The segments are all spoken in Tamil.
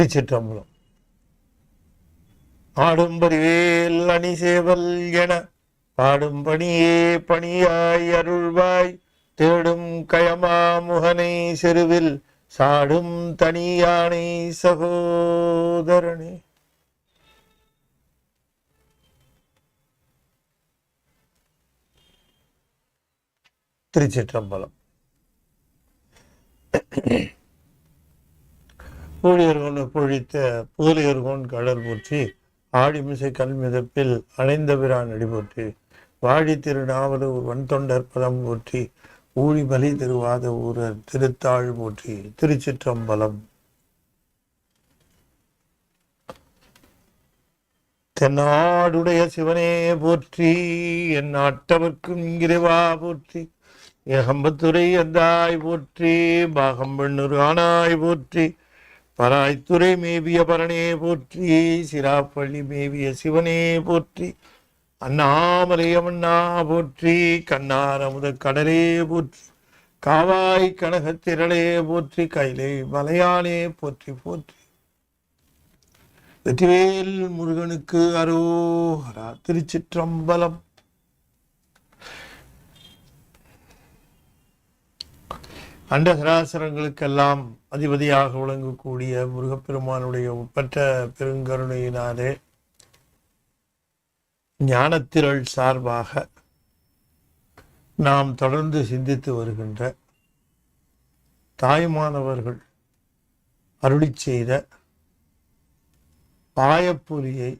திருச்சிற்றம்பலம். ஆடும்பரிவேல் அணிசேவல் என பாடும் பணியே பணியாய் அருள்வாய் தேடும் கயமா முகனை செருவில் சாடும் தனியானை சகோதரனே. திருச்சிற்றம்பலம். ஊழியர்கொன் பொழித்த பூலியர்கொன் கடல் போற்றி ஆடிமிசை கல்மிதப்பில் அணைந்த பிரான் அடி போற்றி வாழி திருநாவலூர் வன்தொண்டர் பதம் போற்றி ஊழி பலி திருவாத ஊரர் திருத்தாள் போற்றி. திருச்சிற்றம்பலம். தென்னாடுடைய சிவனே போற்றி, என் நாட்டவர்க்கும் இறைவா போற்றி, ஏகம்பத்துறை எந்தாய் போற்றி, பாகம்பெண்ணூர் ஆனாய் போற்றி, பராய்த்துறை மேவிய பரணே போற்றி, சிராப்பள்ளி மேவிய சிவனே போற்றி, அண்ணாமலையமண்ணா போற்றி, கண்ணார் அமுத கடலே போற்றி, காவாய் கனகத்திரளே போற்றி, கைலை மலையானே போற்றி போற்றி. வெற்றிவேல் முருகனுக்கு அரோகரா. திருச்சிற்றம்பலம். அண்ட சராசரங்களுக்கெல்லாம் அதிபதியாக விளங்கக்கூடிய முருகப்பெருமானுடைய ஒப்பற்ற பெருங்கருணையினாலே ஞானத்திரள் சார்பாக நாம் தொடர்ந்து சிந்தித்து வருகின்ற தாய்மானவர்கள் அருளி செய்த பாயப்புலியை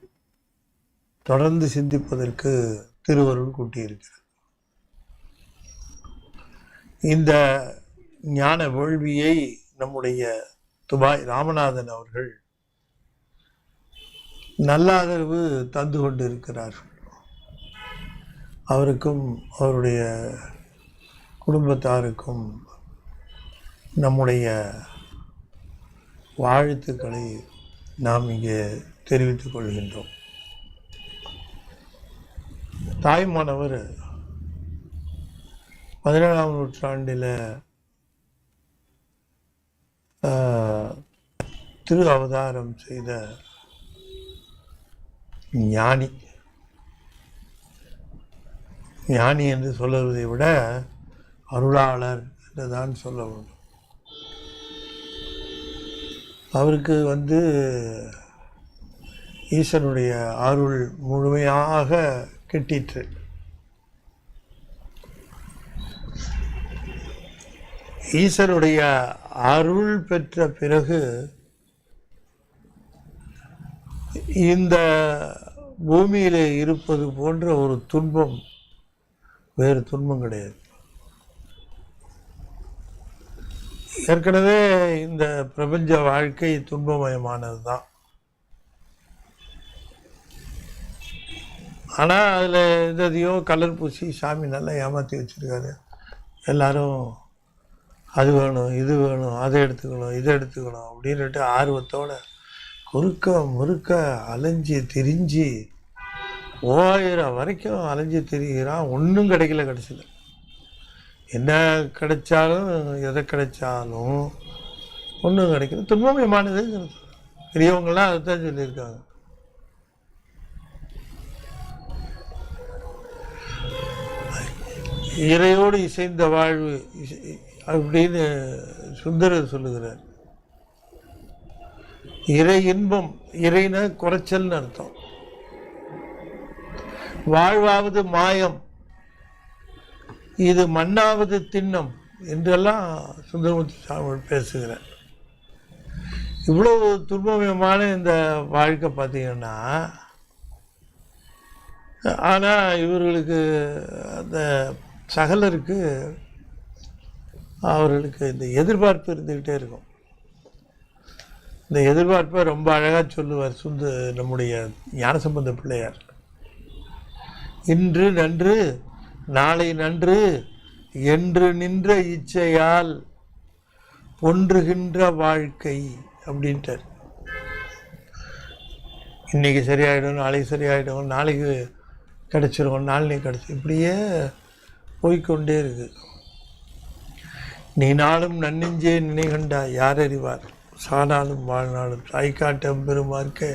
தொடர்ந்து சிந்திப்பதற்கு திருவருள் கூட்டியிருக்கிறது. இந்த ஞான வேள்வியை நம்முடைய துபாய் ராமநாதன் அவர்கள் நல்ல ஆதரவு தந்து கொண்டிருக்கிறார்கள். அவருக்கும் அவருடைய குடும்பத்தாருக்கும் நம்முடைய வாழ்த்துக்களை நாம் இங்கே தெரிவித்துக் கொள்கின்றோம். தாய்மானவர் 17ஆம் நூற்றாண்டில் திரு அவதாரம் செய்த ஞானி. ஞானி என்று சொல்லுவதை விட அருளாளர் என்றுதான் சொல்ல வேண்டும். அவருக்கு ஈசனுடைய அருள் முழுமையாக கிட்டிற்று. ஈசனுடைய அருள் பெற்ற பிறகு இந்த பூமியிலே இருப்பது போன்ற ஒரு துன்பம் வேறு துன்பம் கிடையாது. ஏற்கனவே இந்த பிரபஞ்ச வாழ்க்கை துன்பமயமானது தான். ஆனால் அதில் எதையோ கலர் பூசி சாமி நல்லா ஏமாற்றி வச்சுருக்காரு. எல்லாரும் அது வேணும், இது வேணும், அதை எடுத்துக்கணும், இதை எடுத்துக்கணும் அப்படின்ட்டு ஆர்வத்தோடு குறுக்க முறுக்க அலைஞ்சி திரிஞ்சு 3000 வரைக்கும் அலைஞ்சி திரிகிறான். ஒன்றும் கிடைக்கல. கடைசியில் என்ன கிடைச்சாலும் எதை கிடைச்சாலும் ஒன்றும் கிடைக்கல. துன்பமயமானதுங்கிறது பெரியவங்களாம் அதைத்தான் சொல்லியிருக்காங்க. இறையோடு இசைந்த வாழ்வு அப்படின்னு சுந்தரர் சொல்லுகிறார். இறை இன்பம், இறைன குறைச்சல்னு அர்த்தம். வாழ்வாவது மாயம், இது மண்ணாவது திண்ணம் என்றெல்லாம் சுந்தரமூர்த்தி சாமி பேசுகிறார். இவ்வளவு துன்பமயமான இந்த வாழ்க்கை பார்த்தீங்கன்னா, ஆனால் இவர்களுக்கு அந்த சகலருக்கு அவர்களுக்கு இந்த எதிர்பார்ப்பு இருந்துக்கிட்டே இருக்கும். இந்த எதிர்பார்ப்பை ரொம்ப அழகாக சொல்லுவார் நம்முடைய ஞானசம்பந்த பிள்ளையார். இன்று நன்று நாளை நன்று என்று நின்ற இச்சையால் பொன்றுகின்ற வாழ்க்கை அப்படின்ட்டார். இன்னைக்கு சரியாயிடும், நாளைக்கு சரியாயிடும், நாளைக்கு கிடைச்சிரும், நாளைக்கு கிடைச்சி இப்படியே போய்கொண்டே இருக்கு. நீ நாளும் நன்னெஞ்சே நினைகண்டா யார் அறிவார் சானாலும் வாழ்நாளும் சாய்காட்டம் பெருமார்க்க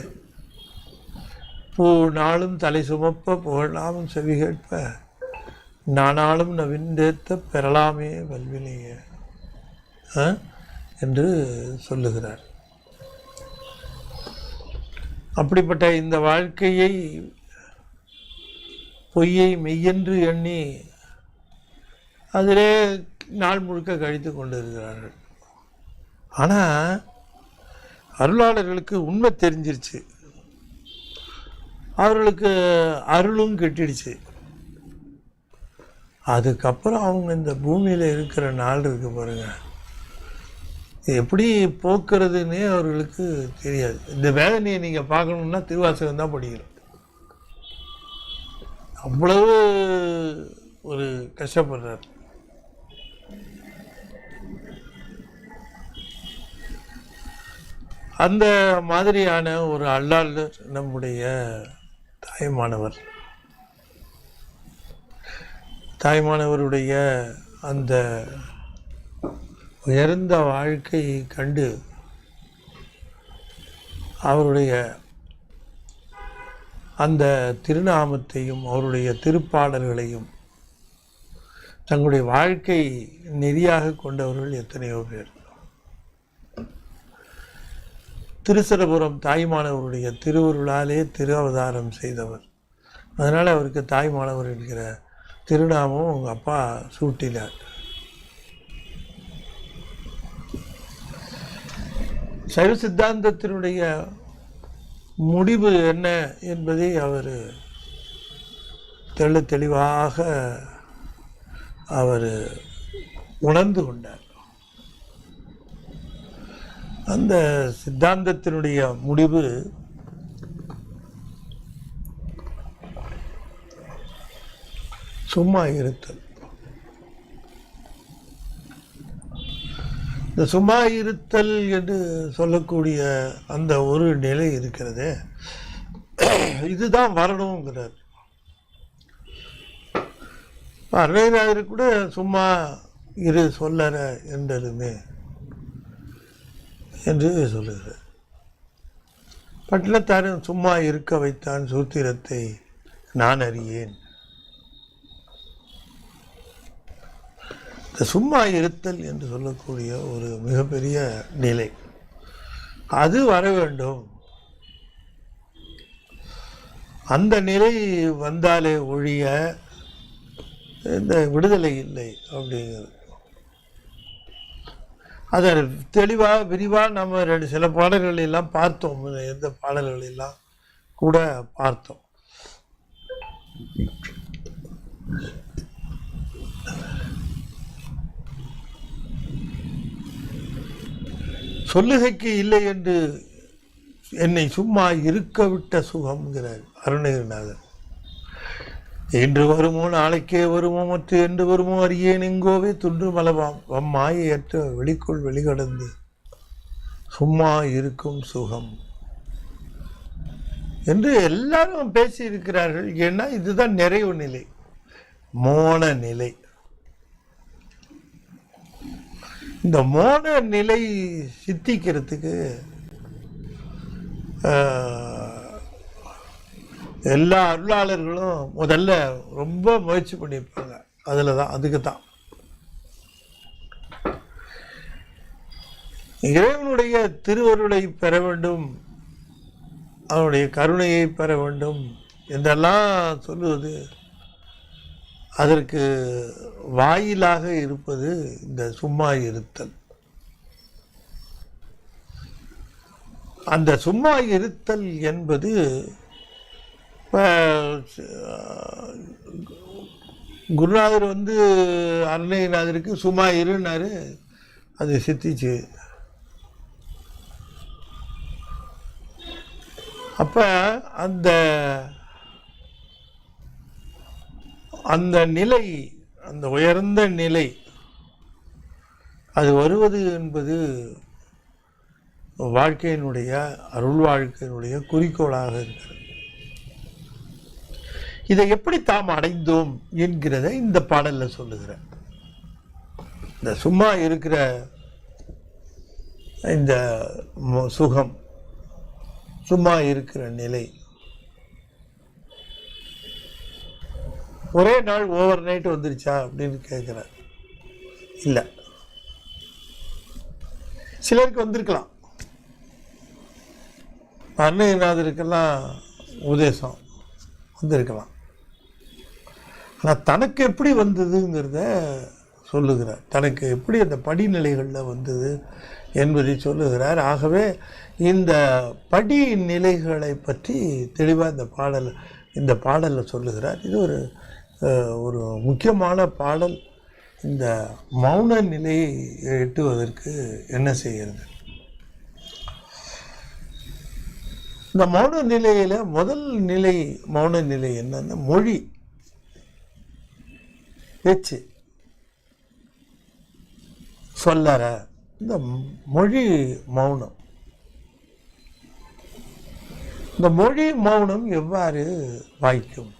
பூ நாளும் தலை சுமப்ப புகழாமும் செவி கேட்ப நானாலும் நவின்றேத்த பெறலாமே வல்வினைய என்று சொல்லுகிறார். அப்படிப்பட்ட இந்த வாழ்க்கையை பொய்யை மெய்யென்று எண்ணி அதிலே நாள் முழுக்க கழித்து கொண்டிருக்கிறார்கள். ஆனால் அருளாளர்களுக்கு உண்மை தெரிஞ்சிருச்சு, அவர்களுக்கு அருளும் கெட்டிடுச்சு. அதுக்கப்புறம் அவங்க இந்த பூமியில் இருக்கிற நாள் இருக்கு பாருங்க, எப்படி போக்குறதுன்னே அவர்களுக்கு தெரியாது. இந்த வேதனையை நீங்கள் பார்க்கணுன்னா திருவாசகம் தான் படிக்கணும். அவ்வளவு ஒரு கஷ்டப்படுறார். அந்த மாதிரியான ஒரு அல்லாளர் நம்முடைய தாய்மானவருடைய அந்த உயர்ந்த வாழ்க்கையை கண்டு அவருடைய அந்த திருநாமத்தையும் அவருடைய திருப்பாடல்களையும் தங்களுடைய வாழ்க்கை நெறியாக கொண்டவர்கள் எத்தனையோ பேர். திருச்சரபுரம் தாய்மானவருடைய திருவருளாலே திரு அவதாரம் செய்தவர். அதனால் அவருக்கு தாய்மானவர் என்கிற திருநாமம் அவங்க அப்பா சூட்டினார். சைவ சித்தாந்தத்தினுடைய முடிவு என்ன என்பதை அவர் தெளிவாக அவர் உணர்ந்து கொண்டார். அந்த சித்தாந்தத்தினுடைய முடிவு சும்மா இருத்தல். இந்த சும்மா இருத்தல் என்று சொல்லக்கூடிய அந்த ஒரு நிலை இருக்கிறதே, இதுதான் வரணுங்கிறார். அருணகிரிநாதர் கூட சும்மா இரு சொல்லற என்றதுமே என்று சொல்லுகிறார். பட்டினத்தாரும் சும்மா இருக்க வைத்தான் சூத்திரத்தை நான் அறியேன். இந்த சும்மா இருத்தல் என்று சொல்லக்கூடிய ஒரு மிகப்பெரிய நிலை, அது வர வேண்டும். அந்த நிலை வந்தாலே ஒழிய இந்த விடுதலை இல்லை அப்படிங்கிறது. அதை தெளிவாக விரிவாக நம்ம சில பாடல்கள் எல்லாம் பார்த்தோம், எந்த பாடல்கள் எல்லாம் கூட பார்த்தோம். சொல்லுகைக்கு இல்லை என்று என்னை சும்மா இருக்க விட்ட சுகம்ங்கிறார் அருணகிரிநாதர். இன்று வருமோ நாளைக்கே வருமோ மற்ற என்று வருமோ அறியேன் எங்கோவே துன்று மலவாம் மாயையற்ற வெளிக்குள் வெளிகடந்து சும்மா இருக்கும் சுகம் என்று எல்லாரும் பேசி இருக்கிறார்கள். ஏன்னா இதுதான் நிறைவு நிலை, மோன நிலை. இந்த மோன நிலை சித்திக்கிறதுக்கு எல்லா அருளாளர்களும் முதல்ல ரொம்ப முயற்சி பண்ணியிருப்பாங்க. அதுக்கு தான் இறைவனுடைய திருவருளை பெற வேண்டும், அவனுடைய கருணையை பெற வேண்டும் என்றெல்லாம் சொல்லுவது, அதற்கு வாயிலாக இருப்பது இந்த சும்மா இருத்தல். அந்த சும்மா இருத்தல் என்பது குருநாதர் அருணகிரிநாதருக்கு சும்மா இருன்னாரு, அது சித்திச்சு. அப்ப அந்த நிலை, அந்த உயர்ந்த நிலை அது வருவது என்பது வாழ்க்கையினுடைய அருள் வாழ்க்கையினுடைய குறிக்கோளாக இருக்கிறது. இதை எப்படி தாம் அடைந்தோம் என்கிறத இந்த பாடல்ல சொல்லுகிறேன். இந்த சும்மா இருக்கிற இந்த சுகம், சும்மா இருக்கிற நிலை ஒரே நாள் ஓவர் நைட் வந்துருச்சா அப்படின்னு கேட்குறார். இல்லை, சிலருக்கு வந்திருக்கலாம். அருணகிரிநாதருக்கெல்லாம் உபதேசம் வந்திருக்கலாம். ஆனால் தனக்கு எப்படி வந்ததுங்கிறத சொல்லுகிறார். தனக்கு எப்படி அந்த படிநிலைகளில் வந்தது என்பதை சொல்லுகிறார். ஆகவே இந்த படி நிலைகளை பற்றி தெளிவாக இந்த பாடலில் சொல்லுகிறார். இது ஒரு முக்கியமான பாடல். இந்த மௌன நிலையை எட்டுவதற்கு என்ன செய்கிறது? இந்த மௌன நிலையில் முதல் நிலை மௌன நிலை என்னன்னா மொழி, பேச்சு, சொல்லற இந்த மொழி மௌனம். இந்த மொழி மௌனம் எவ்வாறு வாய்க்கும்?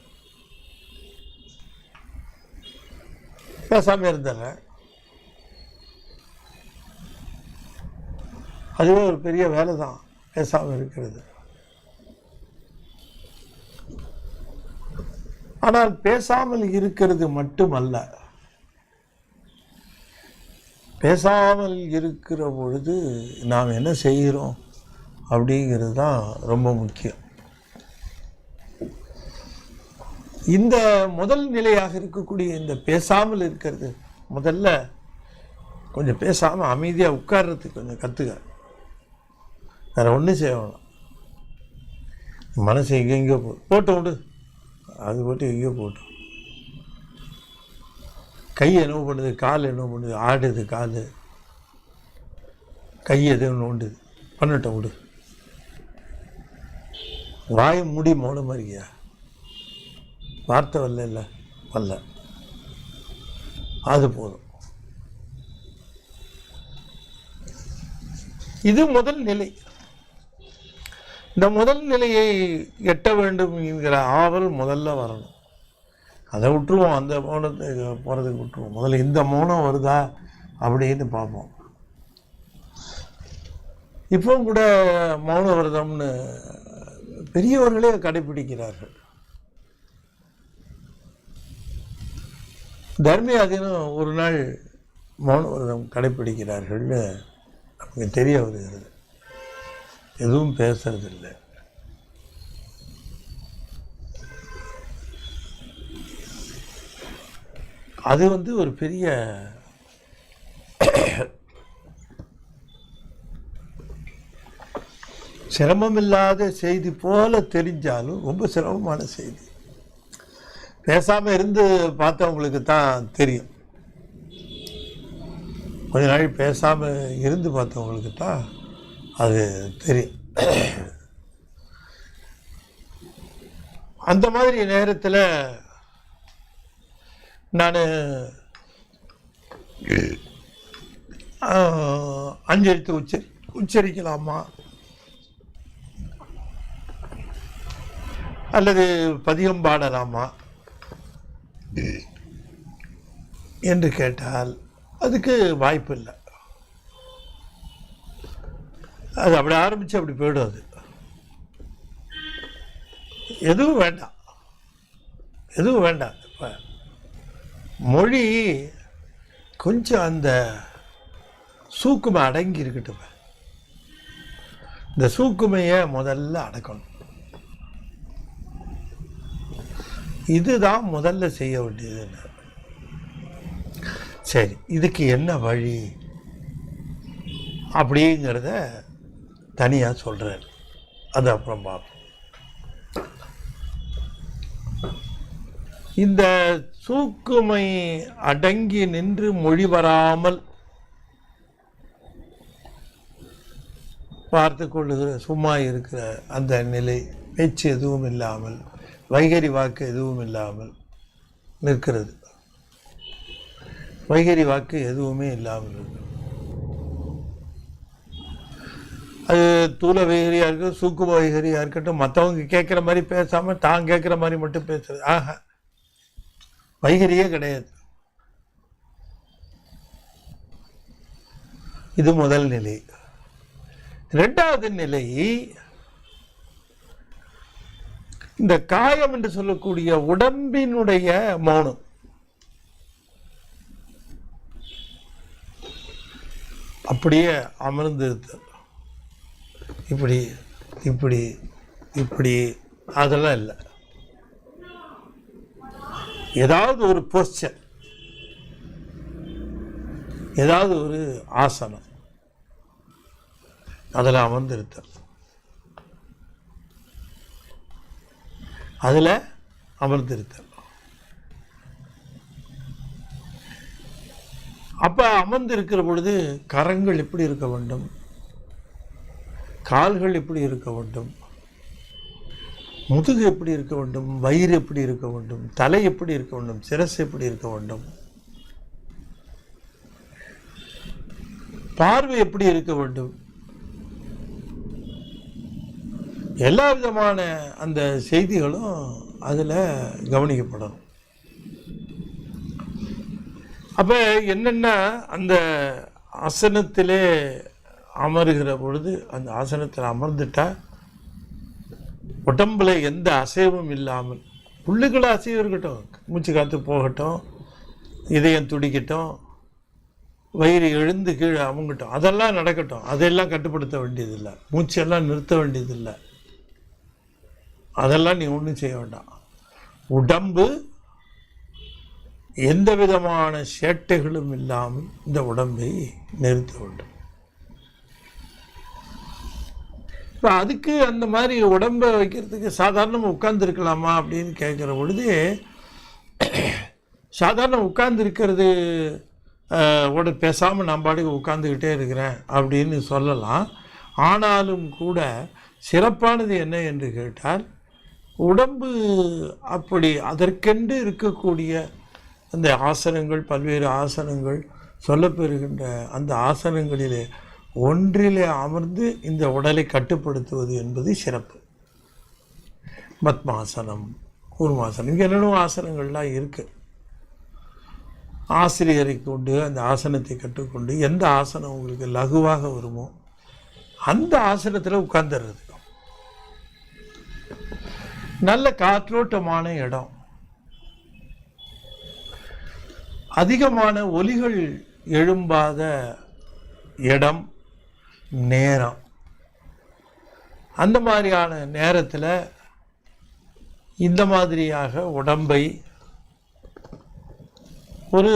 பேசாம இருந்தல அதுவே ஒரு பெரிய வேலை தான், பேசாம இருக்கிறது. ஆனால் பேசாமல் இருக்கிறது மட்டுமல்ல, பேசாமல் இருக்கிற பொழுது நாம் என்ன செய்கிறோம் அப்படிங்கிறது தான் ரொம்ப முக்கியம். இந்த முதல் நிலையாக இருக்கக்கூடிய இந்த பேசாமல் இருக்கிறது, முதல்ல கொஞ்சம் பேசாமல் அமைதியாக உட்கார்றதுக்கு கொஞ்சம் கற்றுக்க. வேறு ஒன்றும் செய்யணும். மனசு எங்கெங்கோ போட்டு விடு, அது போட்டு எங்கேயோ போட்டு. கை என்ன பண்ணுது, கால் என்ன பண்ணுது, ஆடுது கால், கை எதுவும் நோண்டுது, பண்ணட்டும் விடு. வாயை மூடி மௌனம் இருக்கியா? வார்த்தை வரல வரல, அது போதும். இது முதல் நிலை. இந்த முதல் நிலையை எட்ட வேண்டும் என்கிற ஆவல் முதல்ல வரணும். அதை விட்டுருவோம், அந்த மௌனத்தை போகிறதுக்கு விட்டுருவோம். முதல்ல இந்த மௌனம் வருதா அப்படின்னு பார்ப்போம். இப்போ கூட மௌன விரதம்னு பெரியவர்களே கடைபிடிக்கிறார்கள். தர்மியாதீனம் ஒரு நாள் மௌன விரதம் கடைபிடிக்கிறார்கள்னு நமக்கு தெரிய வருகிறது. எதுவும் பேசுறதில்லை. அது ஒரு பெரிய சிரமமில்லாத செய்தி போல தெரிஞ்சாலும் ரொம்ப சிரமமான செய்தி. பேசாமல் இருந்து பார்த்தவங்களுக்கு தான் தெரியும். கொஞ்ச நாள் பேசாமல் இருந்து பார்த்தவங்களுக்கு தான் அது தெரியும். அந்த மாதிரி நேரத்தில் நான் அஞ்செழுத்து உச்சரிக்கலாமா அல்லது பதிகம் பாடலாமா என்று கேட்டால் அதுக்கு வாய்ப்பு இல்லை. அது அப்படி ஆரம்பித்து அப்படி போய்டும். அது எதுவும் வேண்டாம், எதுவும் வேண்டாம். இப்போ மொழி கொஞ்சம் அந்த சூக்குமை அடங்கி இருக்கட்டும். இந்த சூக்குமையை முதல்ல அடக்கணும். இதுதான் முதல்ல செய்ய வேண்டியது. சரி, இதுக்கு என்ன வழி அப்படிங்கிறத தனியாக சொல்கிறார். அது அப்புறம் பார்ப்போம். இந்த சூக்குமை அடங்கி நின்று மொழி வராமல் பார்த்து கொள்ளுகிற சும்மா இருக்கிற அந்த நிலை, பேச்சு எதுவும் இல்லாமல், வைகரி வாக்கு எதுவும் இல்லாமல் நிற்கிறது. வைகரி வாக்கு எதுவுமே இல்லாமல் இருக்கு. அது தூள வைகரியாக இருக்கட்டும், சூக்கும வைகரியாக இருக்கட்டும், மற்றவங்க கேட்குற மாதிரி பேசாமல் தான் கேட்குற மாதிரி மட்டும் பேசுறது. ஆஹா, வைகரியே கிடையாது. இது முதல் நிலை. இரண்டாவது நிலை இந்த காயம் என்று சொல்லக்கூடிய உடம்பினுடைய மௌனம். அப்படியே அமர்ந்திருத்தல், இப்படி இப்படி இப்படி அதெல்லாம் இல்லை. ஏதாவது ஒரு போஸ்டர், ஏதாவது ஒரு ஆசனம், அதில் அமர்ந்திருத்தல், அதில் அமர்ந்திருத்தல். அப்போ அமர்ந்திருக்கிற பொழுது கரங்கள் எப்படி இருக்க வேண்டும், கால்கள் எப்படி இருக்க வேண்டும், முதுகு எப்படி இருக்க வேண்டும், வயிறு எப்படி இருக்க வேண்டும், தலை எப்படி இருக்க வேண்டும், சிரசு எப்படி இருக்க வேண்டும், பார்வை எப்படி இருக்க வேண்டும், எல்லா விதமான அந்த செய்திகளும் அதில் கவனிக்கப்படணும். அப்போ என்னென்னா அந்த ஆசனத்திலே அமருகிற பொழுது அந்த ஆசனத்தில் அமர்ந்துட்டா உடம்புல எந்த அசைவும் இல்லாமல், புள்ளுக்களை அசைவு இருக்கட்டும், மூச்சு காற்று போகட்டும், இதயம் துடிக்கட்டும், வயிறு எழுந்து கீழே அமுங்கட்டும், அதெல்லாம் நடக்கட்டும். அதெல்லாம் கட்டுப்படுத்த வேண்டியதில்லை, மூச்செல்லாம் நிறுத்த வேண்டியதில்லை, அதெல்லாம் நீ ஒன்றும் செய்ய வேண்டாம். உடம்பு எந்த விதமான சேட்டைகளும் இல்லாமல் இந்த உடம்பை நிறுத்த வேண்டும். இப்போ அதுக்கு அந்த மாதிரி உடம்பை வைக்கிறதுக்கு சாதாரணமாக உட்கார்ந்துருக்கலாமா அப்படின்னு கேட்குற பொழுது, சாதாரண உட்கார்ந்துருக்கிறது பேசாமல் நான் பாட்டுக்கு உட்காந்துக்கிட்டே இருக்கிறேன் அப்படின்னு சொல்லலாம். ஆனாலும் கூட சிறப்பானது என்ன என்று கேட்டால், உடம்பு அப்படி அதற்கென்று இருக்கக்கூடிய அந்த ஆசனங்கள், பல்வேறு ஆசனங்கள் சொல்லப்பெறுகின்ற அந்த ஆசனங்களிலே ஒன்றிலே அமர்ந்து இந்த உடலை கட்டுப்படுத்துவது என்பது சிறப்பு. பத்மாசனம், கூர்மாசனம், இங்கே என்னென்ன ஆசனங்கள்லாம் இருக்குது. ஆசிரியரை கொண்டு அந்த ஆசனத்தை கற்றுக்கொண்டு எந்த ஆசனம் உங்களுக்கு லகுவாக வருமோ அந்த ஆசனத்தில் உட்கார்ந்துடுறது. நல்ல காற்றோட்டமான இடம், அதிகமான ஒலிகள் எழும்பாத இடம், நேரம், அந்த மாதிரியான நேரத்தில் இந்த மாதிரியாக உடம்பை ஒரு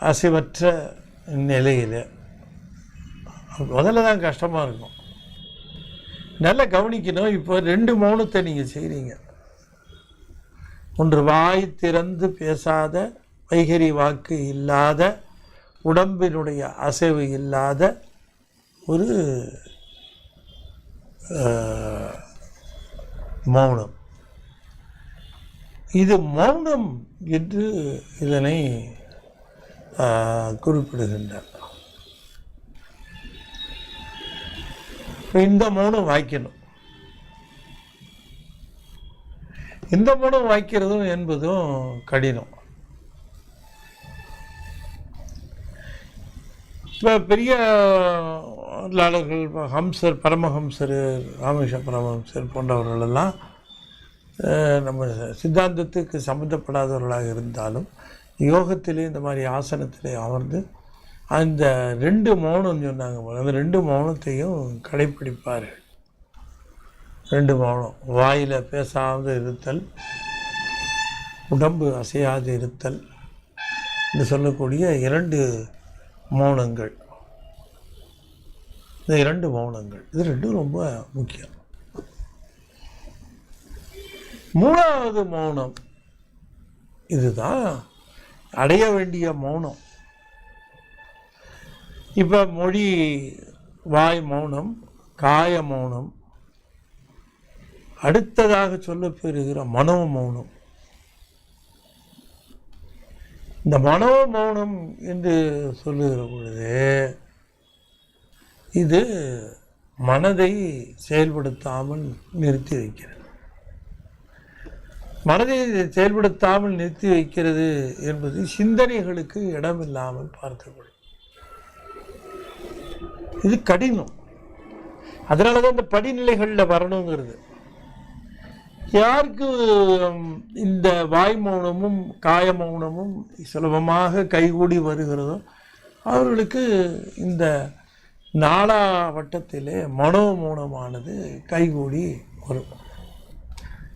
அசைவற்ற நிலையில், முதல்ல தான் கஷ்டமாக இருக்கும், நல்லா கவனிக்கணும். இப்போ 2 மௌனத்தை நீங்கள் செய்கிறீங்க. ஒன்று வாய் திறந்து பேசாத, வைகரி வாக்கு இல்லாத, உடம்பினுடைய அசைவு இல்லாத ஒரு மௌனம். இது மௌனம் என்று இதனை குறிப்பிடுகின்றார். இந்த மௌனம் வாய்க்கணும். இந்த மௌனம் வாய்க்கிறதும் என்பதும் கடினம். இப்போ பெரிய லாளர்கள், ஹம்சர், பரமஹம்சர், ராமகிருஷ்ண பரமஹம்சர் போன்றவர்களெல்லாம் நம்ம சித்தாந்தத்துக்கு சம்மந்தப்படாதவர்களாக இருந்தாலும் யோகத்திலே இந்த மாதிரி ஆசனத்திலே அமர்ந்து அந்த 2 மௌனம் சொன்னாங்க. அந்த 2 மௌனத்தையும் கடைப்பிடிப்பார்கள். 2 மௌனம், வாயில் பேசாது இருத்தல், உடம்பு அசையாது இருத்தல் என்று சொல்லக்கூடிய 2 மௌனங்கள். இந்த 2 மௌனங்கள், இது 2 ரொம்ப முக்கியம். 3வது மௌனம், இதுதான் அடைய வேண்டிய மௌனம். இப்போ மொழி, வாய் மௌனம், காய மௌனம், அடுத்ததாக சொல்லப்பெறுகிற மனோ மௌனம். இந்த மனோ மௌனம் என்று சொல்லுகிற பொழுது இது மனதை செயல்படுத்தாமல் நிறுத்தி வைக்கிறது. மனதை செயல்படுத்தாமல் நிறுத்தி வைக்கிறது என்பது சிந்தனைகளுக்கு இடமில்லாமல் பார்க்கப்படும். இது கடினம். அதனால தான் இந்த படிநிலைகளில் வரணுங்கிறது. யாருக்கு இந்த வாய் மௌனமும் காய மௌனமும் சுலபமாக கைகூடி வருகிறதோ அவர்களுக்கு இந்த நாளாவட்டத்திலே மனோமௌனமானது கைகூடி வரும்.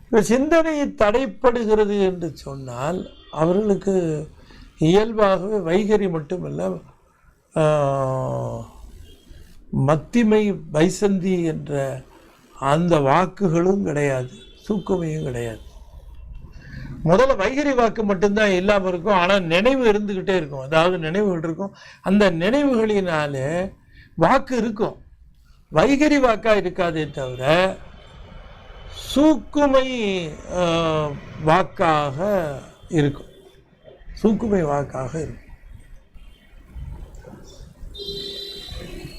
இப்போ சிந்தனை தடைப்படுகிறது என்று சொன்னால் அவர்களுக்கு இயல்பாகவே வைகரி மட்டுமல்ல, மத்திமை வைசந்தி என்ற அந்த வாக்குகளும் கிடையாது, சூக்குமையும் கிடையாது. முதல்ல வைகரி வாக்கு மட்டும்தான் இல்லாமல் இருக்கும், ஆனால் நினைவு இருந்துக்கிட்டே இருக்கும். அதாவது நினைவுகள் இருக்கும், அந்த நினைவுகளினாலே வாக்கு இருக்கும், வைகரி வாக்காக இருக்காதே தவிர சூக்குமை வாக்காக இருக்கும், சூக்குமை வாக்காக இருக்கும்.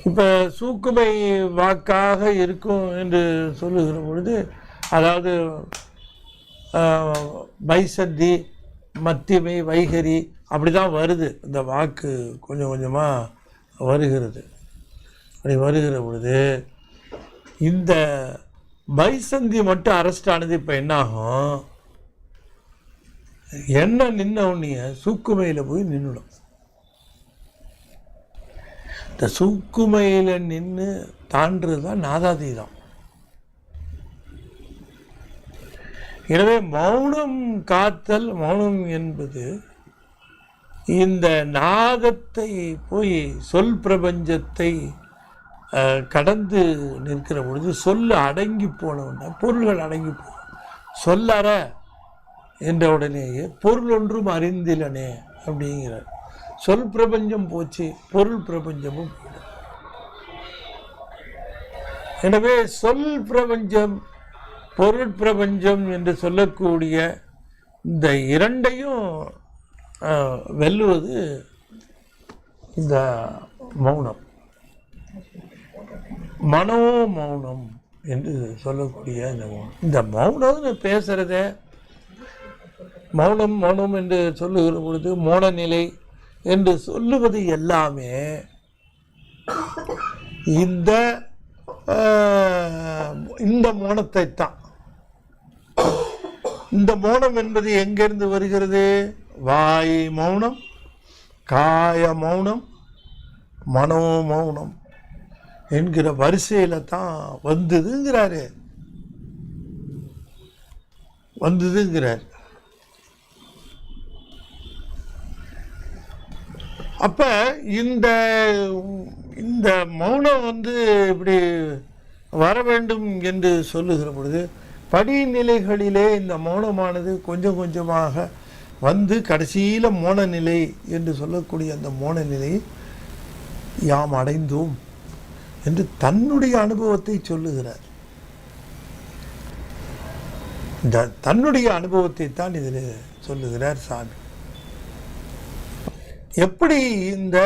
இப்போ சூக்குமை வாக்காக இருக்கும் என்று சொல்லுகிற பொழுது, அதாவது வைசந்தி மத்திமை வைகரி அப்படி தான் வருது. இந்த வாக்கு கொஞ்சம் கொஞ்சமாக வருகிறது. அப்படி வருகிற பொழுது இந்த வைசந்தி மட்டும் அரெஸ்ட் ஆனது இப்போ என்னாகும், என்ன நின்ன உடனே சூக்குமையில் போய் நின்றுடும். இந்த சூக்குமையில் நின்று தாண்டுறது தான் நாதாதீதம். எனவே மௌனம் காத்தல், மௌனம் என்பது இந்த நாதத்தை போய் சொல் பிரபஞ்சத்தை கடந்து நிற்கிற பொழுது சொல் அடங்கி போனவுடனே பொருள்கள் அடங்கி போகும். சொல்லற என்ற உடனேயே பொருள் ஒன்றும் அறிந்திலனே அப்படிங்கிறார். சொல் பிரபஞ்சம் போச்சு, பொருள் பிரபஞ்சமும் போயிடும். எனவே சொல் பிரபஞ்சம் பொருள் பிரபஞ்சம் என்று சொல்லக்கூடிய இந்த இரண்டையும் வெல்லுவது இந்த மௌனம், மனோ மௌனம் என்று சொல்லக்கூடிய இந்த மௌனம். இந்த மௌனம்னு பேசுகிறத மௌனம் மௌனம் என்று சொல்லுகிற பொழுது மௌனநிலை என்று சொல்லுவது எல்லாமே இந்த மௌனத்தை தான். இந்த மௌனம் என்பது எங்கிருந்து வருகிறது? வாய் மௌனம், காய மௌனம், மனோ மௌனம் என்கிற வரிசையில் தான் வந்ததுங்கிறாரு. அப்ப இந்த இந்த மௌனம் இப்படி வர வேண்டும் என்று சொல்லுகிற பொழுது படிநிலைகளிலே இந்த மௌனமானது கொஞ்சம் கொஞ்சமாக வந்து கடைசியில் மௌன நிலை என்று சொல்லக்கூடிய அந்த மௌன நிலையை யாம் அடைந்தோம் என்று தன்னுடைய அனுபவத்தை சொல்லுகிறார். இந்த தன்னுடைய அனுபவத்தை தான் இதில் சொல்லுகிறார் சாமி. எப்படி இந்த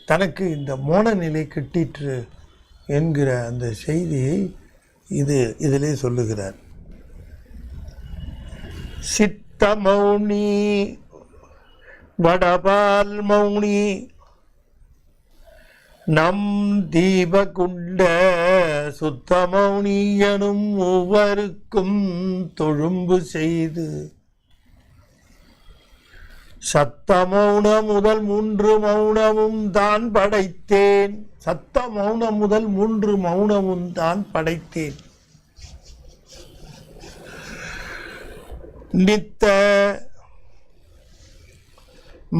தனக்கு இந்த மௌன நிலை கிட்டிற்று என்கிற அந்த செய்தியை இதிலே சொல்லுகிறார். சித்த மௌனி வடபால் மௌனி நம் தீபகுண்ட சுத்த மௌனி எனும் ஒவ்வொருக்கும் தொழும்பு செய்து சத்த மௌனம் முதல் 3 மௌனமும் தான் படைத்தேன். சத்த மௌனம் முதல் 3 மௌனமும் தான் படைத்தேன். நித்த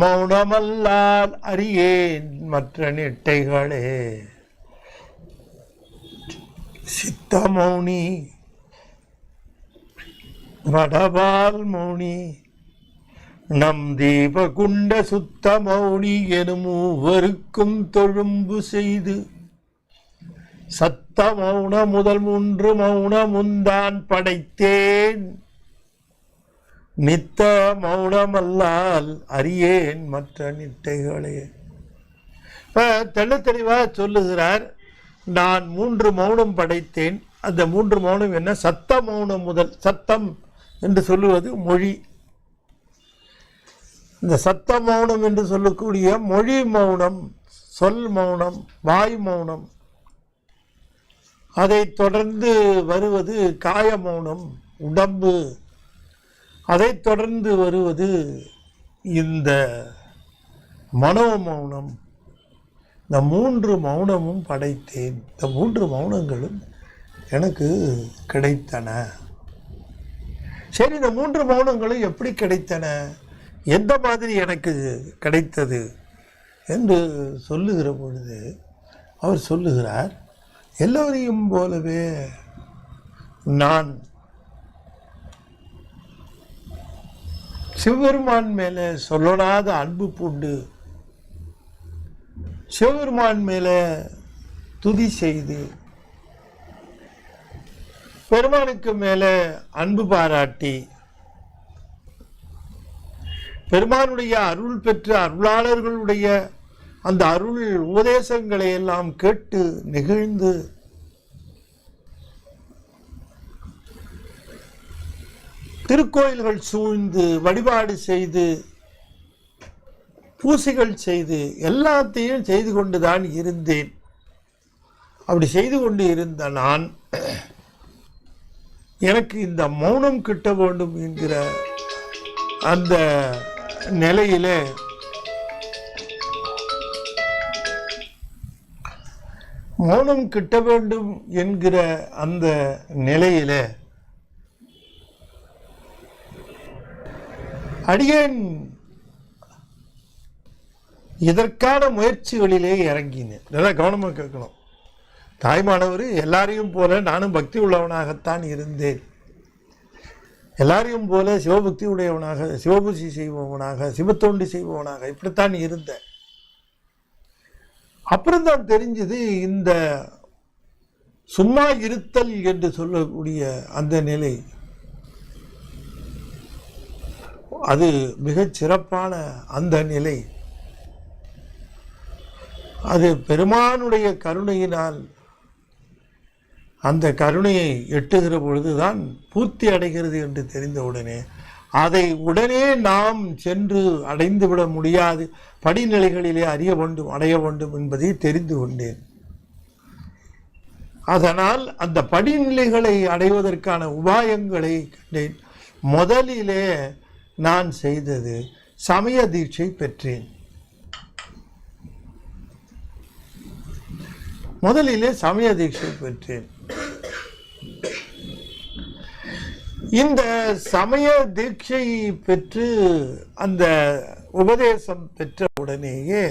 மௌனமல்லால் அறியேன் மற்ற நெட்டைகளே. சித்த மௌனி வடபால் மௌனி நம் தீபகுண்ட சுத்த மௌனி எனும் ஒவ்வொருக்கும் தொழும்பு செய்து சத்த மௌன முதல் 3 மௌனமுந்தான் படைத்தேன். நித்த மௌனமல்லால் அறியேன் மற்ற நிட்டைகளே. இப்ப தெள்ள தெளிவாக சொல்லுகிறார், நான் 3 மௌனம் படைத்தேன். அந்த 3 மௌனம் என்ன? சத்த மௌனம் முதல், சத்தம் என்று சொல்லுவது மொழி. இந்த சத்த மௌனம் என்று சொல்லக்கூடிய மொழி மௌனம் சொல் மௌனம், வாய் மௌனம். அதை தொடர்ந்து வருவது காய மௌனம், உடம்பு. அதை தொடர்ந்து வருவது இந்த மனோ மௌனம். இந்த 3 மௌனமும் படைத்தேன். இந்த 3 மௌனங்களும் எனக்கு கிடைத்தன. சரி, இந்த 3 மௌனங்களும் எப்படி கிடைத்தன, எந்த மாதிரி எனக்கு கிடைத்தது என்று சொல்லுகிற பொழுது அவர் சொல்லுகிறார், எல்லோரையும் போலவே நான் சிவபெருமான் மேலே சொல்லனாத அன்பு பூண்டு சிவபெருமான் மேலே துதி செய்து பெருமானுக்கு மேலே அன்பு பாராட்டி பெருமானுடைய அருள் பெற்ற அருளாளர்களுடைய அந்த அருள் உபதேசங்களை எல்லாம் கேட்டு நெகிழ்ந்து திருக்கோயில்கள் சூழ்ந்து வழிபாடு செய்து பூசைகள் செய்து எல்லாத்தையும் செய்து கொண்டுதான் இருந்தேன். அப்படி செய்து கொண்டு இருந்த நான் எனக்கு இந்த மௌனம் கிட்ட வேண்டும் என்கிற அந்த நிலையிலே மௌனம் கிட்ட வேண்டும் என்கிற அந்த நிலையிலே அடியேன் இதற்கான முயற்சிகளிலே இறங்கினேன். நல்லா கவனமாக கேட்கணும். தாய்மானவர் எல்லாரையும் போல நானும் பக்தி உள்ளவனாகத்தான் இருந்தேன். எல்லாரையும் போல சிவபக்தி உடையவனாக, சிவபூஜை செய்பவனாக, சிவத்தொண்டு செய்பவனாக இப்படித்தான் இருந்தேன். அப்புறம் தான் தெரிஞ்சது, இந்த சும்மா இருத்தல் என்று சொல்லக்கூடிய அந்த நிலை அது மிகச் சிறப்பான அந்த நிலை. அது பெருமானுடைய கருணையினால் அந்த கருணையை எட்டுகிற பொழுதுதான் பூர்த்தி அடைகிறது என்று தெரிந்தவுடனே அதை உடனே நாம் சென்று அடைந்துவிட முடியாது, படிநிலைகளிலே அடைய வேண்டும் என்பதை தெரிந்து கொண்டேன். அதனால் அந்த படிநிலைகளை அடைவதற்கான உபாயங்களை கண்டேன். முதலிலே நான் செய்தது சமய தீட்சை பெற்றேன். முதலிலே சமய தீட்சை பெற்றேன். இந்த சமய தீட்சை பெற்று அந்த உபதேசம் பெற்ற உடனேயே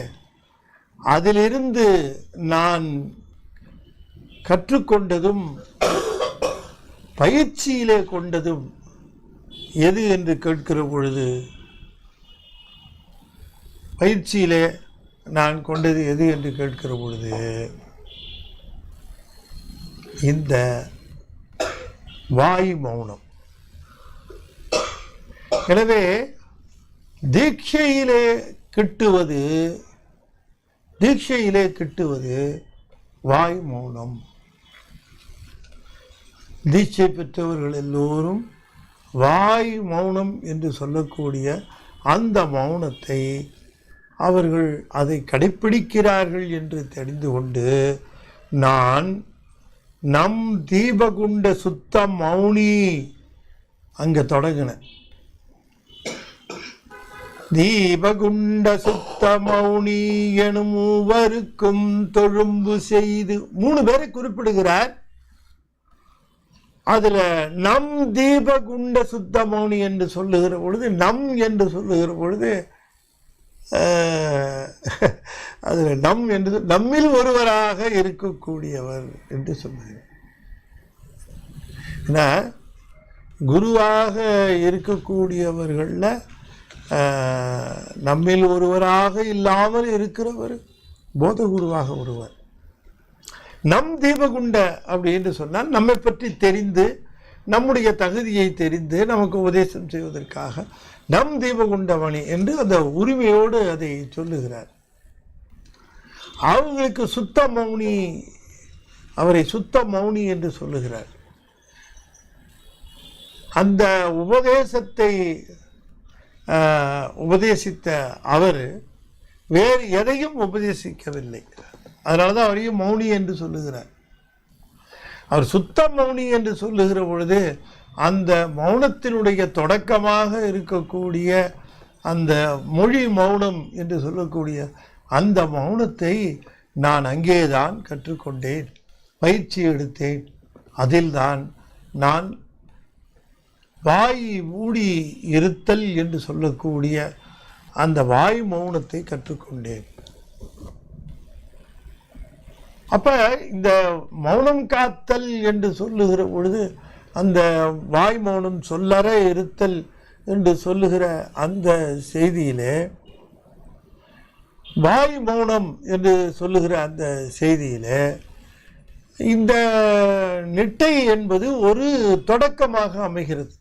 அதிலிருந்து நான் கற்றுக்கொண்டதும் பயிற்சியிலே கொண்டதும் எது என்று கேட்கிற பொழுது, பயிற்சியிலே நான் கொண்டது எது என்று கேட்கிற பொழுது இந்த வாய் மௌனம். எனவே தீட்சையிலே கிட்டுவது வாய் மௌனம். தீட்சை பெற்றவர்கள் எல்லோரும் வாய் மௌனம் என்று சொல்லக்கூடிய அந்த மௌனத்தை அவர்கள் அதை கடைப்பிடிக்கிறார்கள் என்று தெரிந்து கொண்டு நான் நம் தீபகுண்ட சுத்த மௌனி அங்கே தொடங்கினேன். தீபகுண்ட சுத்த மௌனி எனும் மூவருக்கும் தொழும்பு செய்து 3 பேரை குறிப்பிடுகிறார். அதுல நம் தீபகுண்ட சுத்த மௌனி என்று சொல்லுகிற பொழுது, நம் என்று சொல்லுகிற பொழுது அதுல நம் என்று நம்மில் ஒருவராக இருக்கக்கூடியவர் என்று சொல்லுகிறேன். ஏன்னா குருவாக இருக்கக்கூடியவர்கள்ல நம்மில் ஒருவராக இல்லாமல் இருக்கிறவர் போத குருவாக ஒருவர். நம் தீபகுண்ட அப்படின்னு சொன்னால் நம்மை பற்றி தெரிந்து, நம்முடைய தகுதியை தெரிந்து நமக்கு உபதேசம் செய்வதற்காக நம் தீபகுண்டமணி என்று அந்த உரிமையோடு அதை சொல்லுகிறார். அவங்களுக்கு சுத்த மௌனி, அவரை சுத்த மௌனி என்று சொல்லுகிறார். அந்த உபதேசத்தை உபதேசித்த அவர் வேறு எதையும் உபதேசிக்கவில்லை. அதனால தான் அவரையும் மௌனி என்று சொல்லுகிறார். அவர் சுத்த மௌனி என்று சொல்லுகிற பொழுது அந்த மௌனத்தினுடைய தொடக்கமாக இருக்கக்கூடிய அந்த மொழி மௌனம் என்று சொல்லக்கூடிய அந்த மௌனத்தை நான் அங்கேதான் கற்றுக்கொண்டேன், பயிற்சி எடுத்தேன். அதில்தான் நான் வாய் மூடி இருத்தல் என்று சொல்லக்கூடிய அந்த வாய் மௌனத்தை கற்றுக்கொண்டேன். அப்ப இந்த மௌனம் காத்தல் என்று சொல்லுகிற பொழுது அந்த வாய் மௌனம் சொல்லற இருத்தல் என்று சொல்லுகிற அந்த செய்தியிலே, வாய் மௌனம் என்று சொல்லுகிற அந்த செய்தியிலே இந்த நிட்டை என்பது ஒரு தொடக்கமாக அமைகிறது.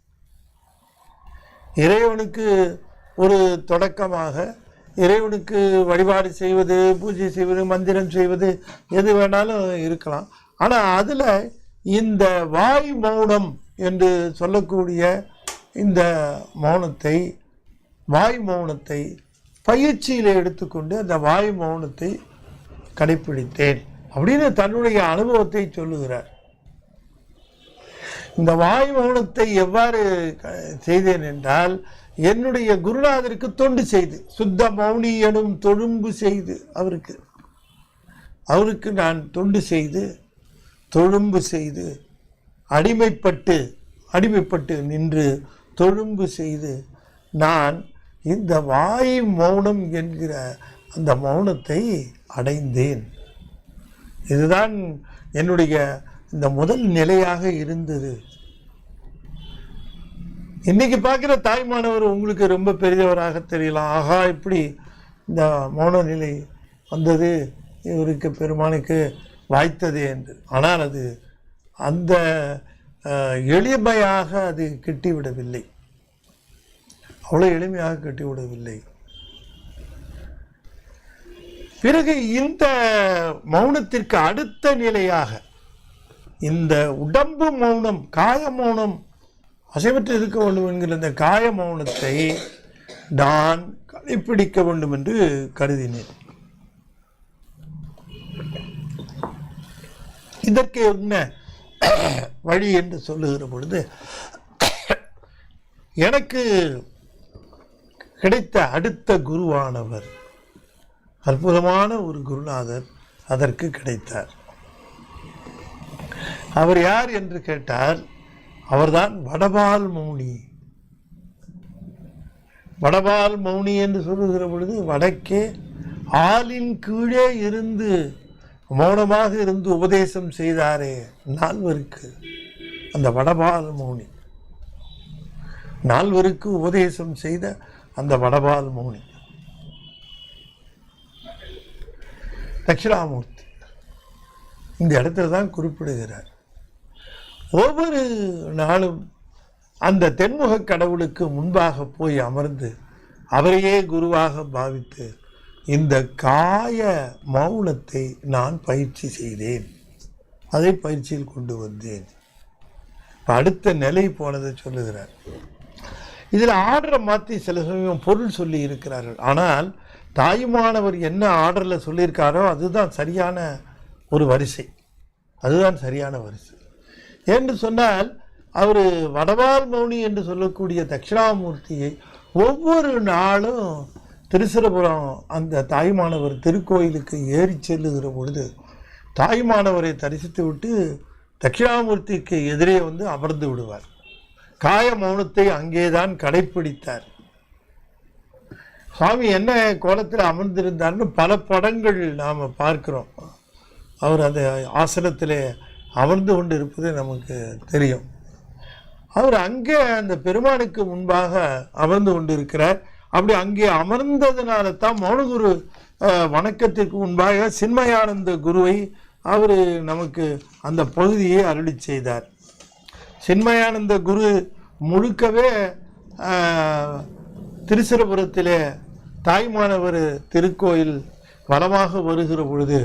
இறைவனுக்கு ஒரு தொடக்கமாக, இறைவனுக்கு வழிபாடு செய்வது, பூஜை செய்வது, மந்திரம் செய்வது எது வேணாலும் இருக்கலாம். ஆனால் அதில் இந்த வாய் மௌனம் என்று சொல்லக்கூடிய இந்த மௌனத்தை, வாய் மௌனத்தை பயிற்சியில் எடுத்துக்கொண்டு அந்த வாய் மௌனத்தை கடைப்பிடித்தேன் அப்படின்னு தன்னுடைய அனுபவத்தை சொல்லுகிறார். இந்த வாய் மௌனத்தை எவ்வாறு செய்தேன் என்றால், என்னுடைய குருநாதருக்கு தொண்டு செய்து, சுத்த மௌனி எனும் தொழும்பு செய்து, அவருக்கு நான் தொண்டு செய்து, தொழும்பு செய்து, அடிமைப்பட்டு நின்று தொழும்பு செய்து நான் இந்த வாய் மௌனம் என்கிற அந்த மௌனத்தை அடைந்தேன். இதுதான் என்னுடைய இந்த முதல் நிலையாக இருந்தது. இன்னைக்கு பார்க்குற தாய்மானவர் உங்களுக்கு ரொம்ப பெரியவராக தெரியலாம். ஆகா, இப்படி இந்த மௌன நிலை வந்தது, இவருக்கு பெருமானுக்கு வாய்த்தது என்று. ஆனால் அது அந்த எளிமையாக அது கிட்டிவிடவில்லை, அவ்வளோ எளிமையாக கிட்டிவிடவில்லை. பிறகு இந்த மௌனத்திற்கு அடுத்த நிலையாக இந்த உடம்பு மௌனம், காய மௌனம், அசைவற்று இருக்க வேண்டும் என்கிற இந்த காய மௌனத்தை நான் கடைப்பிடிக்க வேண்டும் என்று கருதினேன். இதற்கு என்ன வழி என்று சொல்லுகிற பொழுது, எனக்கு கிடைத்த அடுத்த குருவானவர், அற்புதமான ஒரு குருநாதர் அதற்கு கிடைத்தார். அவர் யார் என்று கேட்டால், அவர்தான் வடபால் மௌனி. வடபால் மௌனி என்று சொல்லுகிற பொழுது, வடக்கே ஆலின் கீழே இருந்து மௌனமாக இருந்து உபதேசம் செய்தாரே நால்வருக்கு, அந்த வடபால் மௌனி, நால்வருக்கு உபதேசம் செய்த அந்த வடபால் மௌனி தட்சிணாமூர்த்தி இந்த இடத்துல தான் குறிப்பிடுகிறார். ஒவ்வொரு நாளும் அந்த தென்முக கடவுளுக்கு முன்பாக போய் அமர்ந்து அவரையே குருவாக பாவித்து இந்த காய மௌனத்தை நான் பயிற்சி செய்தேன், அதை பயிற்சியில் கொண்டு வந்தேன். அடுத்த நிலை போனதை சொல்லுகிறார். இதில் ஆர்டரை மாற்றி சில சமயம் பொருள் சொல்லி இருக்கிறார்கள். ஆனால் தாயுமானவர் என்ன ஆர்டரில் சொல்லியிருக்காரோ அதுதான் சரியான ஒரு வரிசை, அதுதான் சரியான வரிசை. என்று சொன்னால், அவர் வடபால் மௌனி என்று சொல்லக்கூடிய தட்சிணாமூர்த்தியை ஒவ்வொரு நாளும் திருச்சிரபுரம் அந்த தாய்மானவர் திருக்கோயிலுக்கு ஏறி செல்லுகிற பொழுது தாய்மானவரை தரிசித்து விட்டு தட்சிணாமூர்த்திக்கு எதிரே வந்து அமர்ந்து விடுவார். காய மௌனத்தை அங்கேதான் கடைப்பிடித்தார். சுவாமி என்ன கோலத்தில் அமர்ந்திருந்தார்னு பல படங்கள் நாம் பார்க்கிறோம். அவர் அந்த ஆசனத்தில் அமர்ந்து கொண்டு இருப்பது நமக்கு தெரியும். அவர் அங்கே அந்த பெருமானுக்கு முன்பாக அமர்ந்து கொண்டு இருக்கிறார். அப்படி அங்கே அமர்ந்ததுனால தான் மௌனகுரு வணக்கத்திற்கு முன்பாக சின்மயானந்த குருவை அவர் நமக்கு அந்த பகுதியை அருளி செய்தார். சின்மயானந்த குரு முழுக்கவே திருச்சிரபுரத்திலே தாய்மானவர் திருக்கோயில் வலமாக வருகிற பொழுது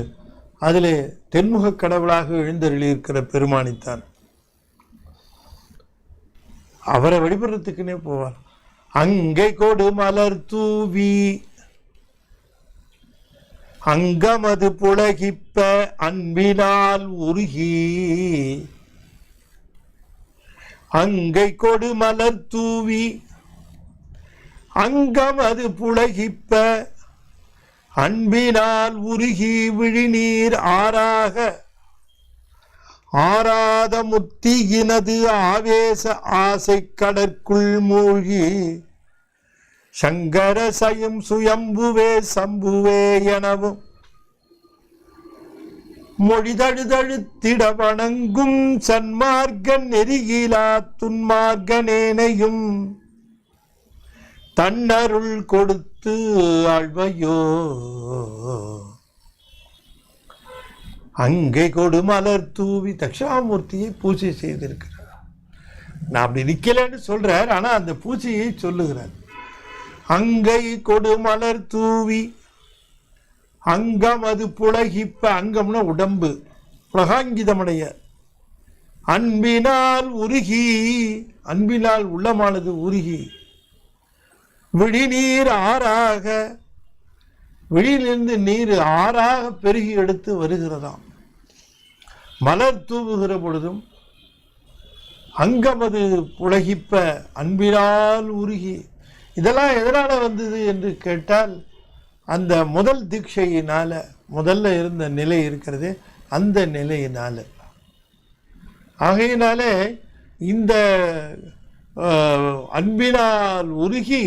அதிலே தென்முக கடவுளாக எழுந்தருளியிருக்கிற பெருமானித்தான். அவரை வழிபடுறதுக்குன்னே போவார். அங்கை கொடு மலர் தூவி, அங்கமது புலகிப்ப அன்பினால் உருகி அங்கை கொடு மலர் தூவி அங்கமது புலகிப்ப அன்பினால் உருகி விழிநீர் ஆராத முத்தியினது ஆவேச ஆசை கடற்குள் மூழ்கி சங்கர சயம் சுயம்புவே சம்புவே எனவும் மொழிதழுதழுத்திட வணங்கும் சன்மார்க்க நெறியிலா துன்மார்க்கனேனையும் தன்னருள் கொடுத்து ஆழ்வையோ அங்கே கொடு மலர் தூவி தட்சிணாமூர்த்தியை பூஜை செய்திருக்கிறார். நான் அப்படி நிக்கலன்னு சொல்றார், ஆனா அந்த பூஜையை சொல்லுகிறார். அங்கை கொடு மலர் தூவி அங்கம் அது புலகிப்ப, அங்கம்னா உடம்பு, புலகாங்கிதமுடைய, அன்பினால் உருகி, அன்பினால் உள்ளமானது உருகி, விழிநீர் ஆறாக, விழியிலிருந்து நீர் ஆறாக பெருகி எடுத்து வருகிறதாம். மலர் தூவுகிற பொழுதும் அங்கமது புலகிப்ப அன்பினால் உருகி. இதெல்லாம் எதனால வந்தது என்று கேட்டால், அந்த முதல் தீட்சையினால, முதல்ல இருந்த நிலை இருக்கிறது, அந்த நிலையினால. ஆகையினாலே இந்த அன்பினால் உருகி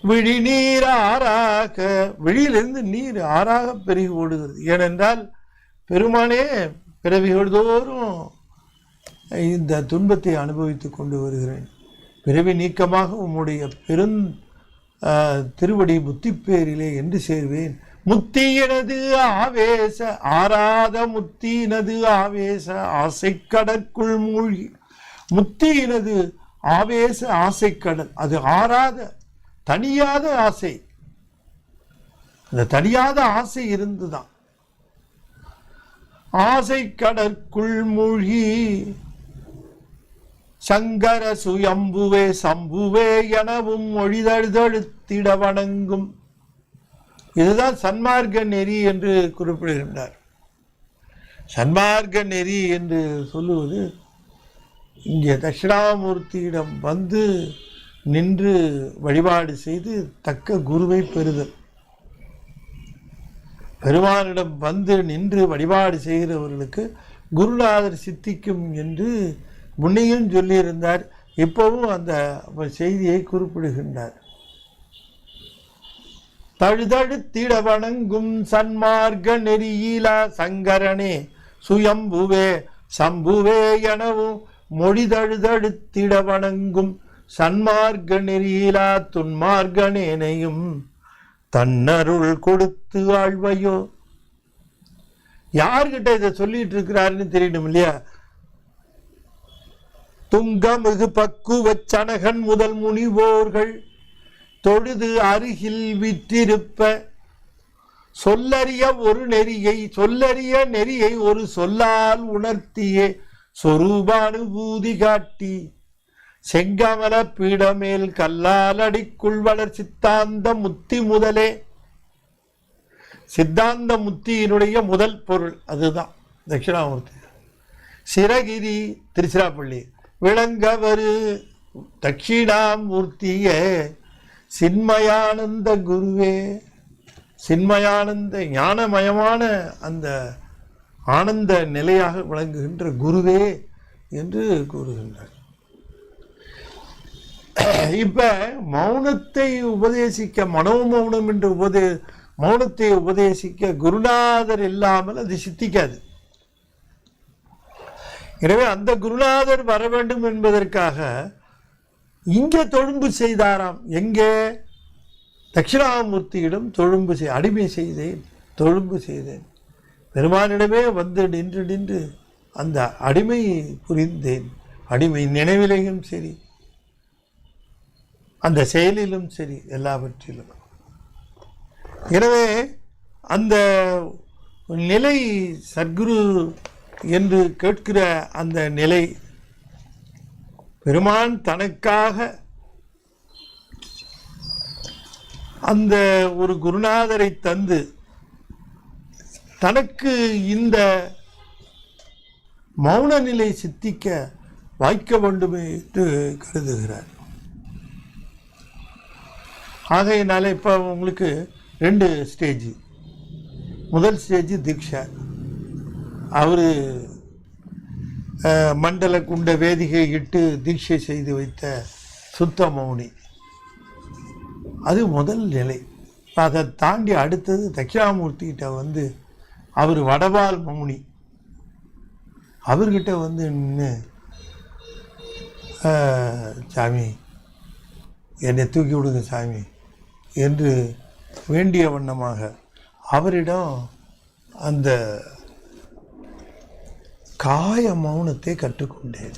விழிநீர் ஆறாக, விழியிலிருந்து நீர் ஆறாக பெருகி ஓடுகிறது. ஏனென்றால் பெருமானே பிறவிகள் தோறும் இந்த துன்பத்தை அனுபவித்து கொண்டு வருகிறேன், பிறவி நீக்கமாக உம்முடைய திருவடி முத்திப்பேரிலே என்று சேர்வேன். முத்தியினது ஆவேச ஆராத முத்தியினது ஆவேச ஆசை கடற்குள் மூழ்கி. முத்தியினது ஆவேச ஆசை கடல், அது ஆறாத தனியாத ஆசை. அந்த தனியாத ஆசை இருந்துதான் ஆசை கடற்குள் மூழ்கி சங்கர சுயம்புவே சம்புவே எனவும் மொழிதழுதழுத்திட வணங்கும். இதுதான் சன்மார்க்க நெறி என்று குறிப்பிடுகின்றார். சன்மார்க்க நெறி என்று சொல்லுவது இங்கே தட்சிணாமூர்த்தியிடம் வந்து நின்று வழிபாடு செய்து தக்க குருவை பெறுதல். பெருமானிடம் வந்து நின்று வழிபாடு செய்கிறவர்களுக்கு குருநாதர் சித்திக்கும் என்று முன்னையும் சொல்லியிருந்தார். இப்போவும் அந்த செய்தியை குறிப்பிடுகின்றார். தழுதழுத்திட வணங்கும் சன்மார்க்க நெறியிலா சங்கரனே சுயம்புவே சம்புவே எனவும் மொழிதழுதழுத்திட வணங்கும் சன்மார்க்க நெறியிலா துன்மார்க்கனேனையும் தன்னருள் கொடுத்து ஆழ்வையோ. யார்கிட்ட இதை சொல்லிட்டு இருக்கிறாருன்னு தெரியணும் இல்லையா? துங்கமிகு பக்குவ சனகன் முதல் முனிவோர்கள் தொழுது அருகில் விற்றிருப்ப சொல்லறிய ஒரு நெறியை, சொல்லறிய நெறியை ஒரு சொல்லால் உணர்த்தியே சொரூபானுபூதி காட்டி செங்கமல பீடமேல் கல்லால் அடிக்குள் வளர் சித்தாந்த முத்தி முதலே. சித்தாந்த முத்தியினுடைய முதல் பொருள் அதுதான் தட்சிணாமூர்த்தி. சிரகிரி திருச்சிராப்பள்ளி விளங்கவரு தட்சிணாமூர்த்திய சின்மயானந்த குருவே. சின்மயானந்த ஞானமயமான அந்த ஆனந்த நிலையாக விளங்குகின்ற குருவே என்று கூறுகின்றார். இப்ப மௌனத்தை உபதேசிக்க, மனோமௌனம் என்று மௌனத்தை உபதேசிக்க குருநாதர் இல்லாமல் அது சித்திக்காது. எனவே அந்த குருநாதர் வர வேண்டும் என்பதற்காக இங்கே தொழும்பு செய்தாராம். எங்கே? தட்சிணாமூர்த்தியிடம் தொழும்பு அடிமை செய்தேன், தொழும்பு செய்தேன். பெருமானிடமே வந்து நின்று நின்று அந்த அடிமை புரிந்தேன். அடிமை நினைவிலையும் சரி, அந்த செயலிலும் சரி, எல்லாவற்றிலும். எனவே அந்த நிலை சத்குரு என்று கேட்கிற அந்த நிலை, பெருமான் தனக்காக அந்த ஒரு குருநாதரை தந்து தனக்கு இந்த மௌன நிலை சித்திக்க வாய்க்க வேண்டுமே என்று கருதுகிறார். ஆகையினால இப்போ உங்களுக்கு 2 ஸ்டேஜ். முதல் ஸ்டேஜ் தீக்ஷா. அவர் மண்டல குண்ட வேதிகை இட்டு தீட்சை செய்து வைத்த சுத்த மௌனி, அது முதல் நிலை. அதை தாண்டி அடுத்தது தட்சிணாமூர்த்திகிட்ட அவர் வடபால் மௌனி. அவர்கிட்ட நின்று, சாமி என்னை தூக்கி விடுங்க சாமி என்று வேண்டிய வண்ணமாக அவரிடம் அந்த காய மௌனத்தை கற்றுக்கொண்டேன்.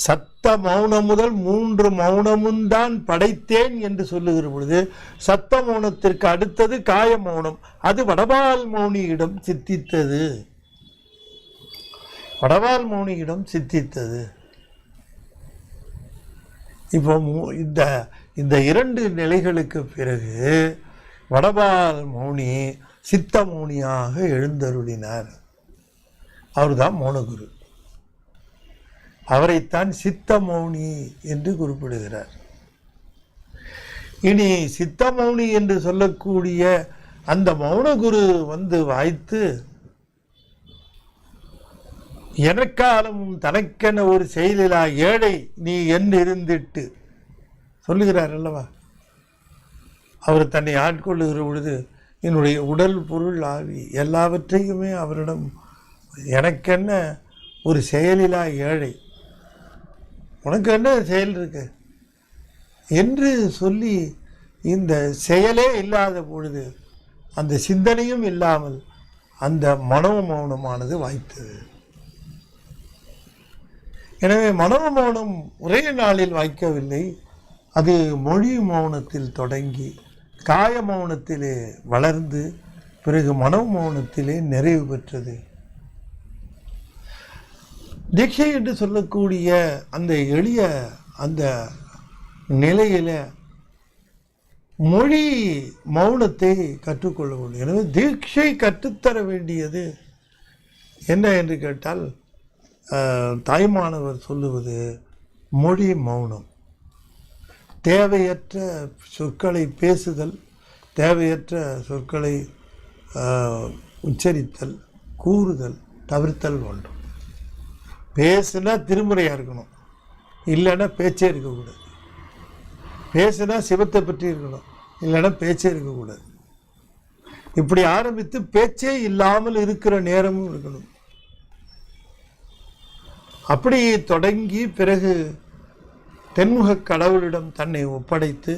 சத்த மௌனம் முதல் 3 மௌனமும் தான் படைத்தேன் என்று சொல்லுகிற பொழுது சத்த மௌனத்திற்கு அடுத்தது காய மௌனம். அது வடபால் மௌனியிடம் சித்தித்தது. வடபால் மௌனியிடம் சித்தித்தது. இப்போ இந்த 2 நிலைகளுக்கு பிறகு வடபால் மௌனி சித்த மௌனியாக எழுந்தருளினார். அவர்தான் மௌனகுரு. அவரைத்தான் சித்த மௌனி என்று குறிப்பிடுகிறார். இனி சித்த மௌனி என்று சொல்லக்கூடிய அந்த மௌனகுரு வாய்த்து, எனக்காலும் தனக்கென ஒரு செயலிலா ஏழை நீ என்று இருந்திட்டு சொல்லுகிறார் அல்லவா. அவர் தன்னை ஆட்கொள்ளுகிற பொழுது என்னுடைய உடல் பொருள் ஆவி எல்லாவற்றையுமே அவரிடம், எனக்கென்ன ஒரு செயலிலா ஏழை, உனக்கு என்ன செயல் இருக்கு என்று சொல்லி, இந்த செயலே இல்லாத பொழுது அந்த சிந்தனையும் இல்லாமல் அந்த மனோமௌனமானது வாய்த்தது. எனவே மனோமௌனம் ஒரே நாளில் வாய்க்கவில்லை. அது மொழி மௌனத்தில் தொடங்கி காய மௌனத்திலே வளர்ந்து பிறகு மனோமௌனத்திலே நிறைவு பெற்றது. தீட்சை என்று சொல்லக்கூடிய அந்த எளிய அந்த நிலையில மொழி மௌனத்தை கற்றுக்கொள்ள வேண்டும். எனவே தீட்சை கற்றுத்தர வேண்டியது என்ன என்று கேட்டால், தாய்மானவர் சொல்லுவது மொழி மௌனம். தேவையற்ற சொற்களை பேசுதல், தேவையற்ற சொற்களை உச்சரித்தல், கூறுதல் தவிர்த்தல் வேண்டும். பேசுனா திருமுறையாக இருக்கணும், இல்லைன்னா பேச்சே இருக்கக்கூடாது. பேசுனா சிவத்தை பற்றி இருக்கணும், இல்லைன்னா பேச்சே இருக்கக்கூடாது. இப்படி ஆரம்பித்து பேச்சே இல்லாமல் இருக்கிற நேரமும் இருக்கணும். அப்படி தொடங்கி பிறகு தென்முக கடவுளிடம் தன்னை ஒப்படைத்து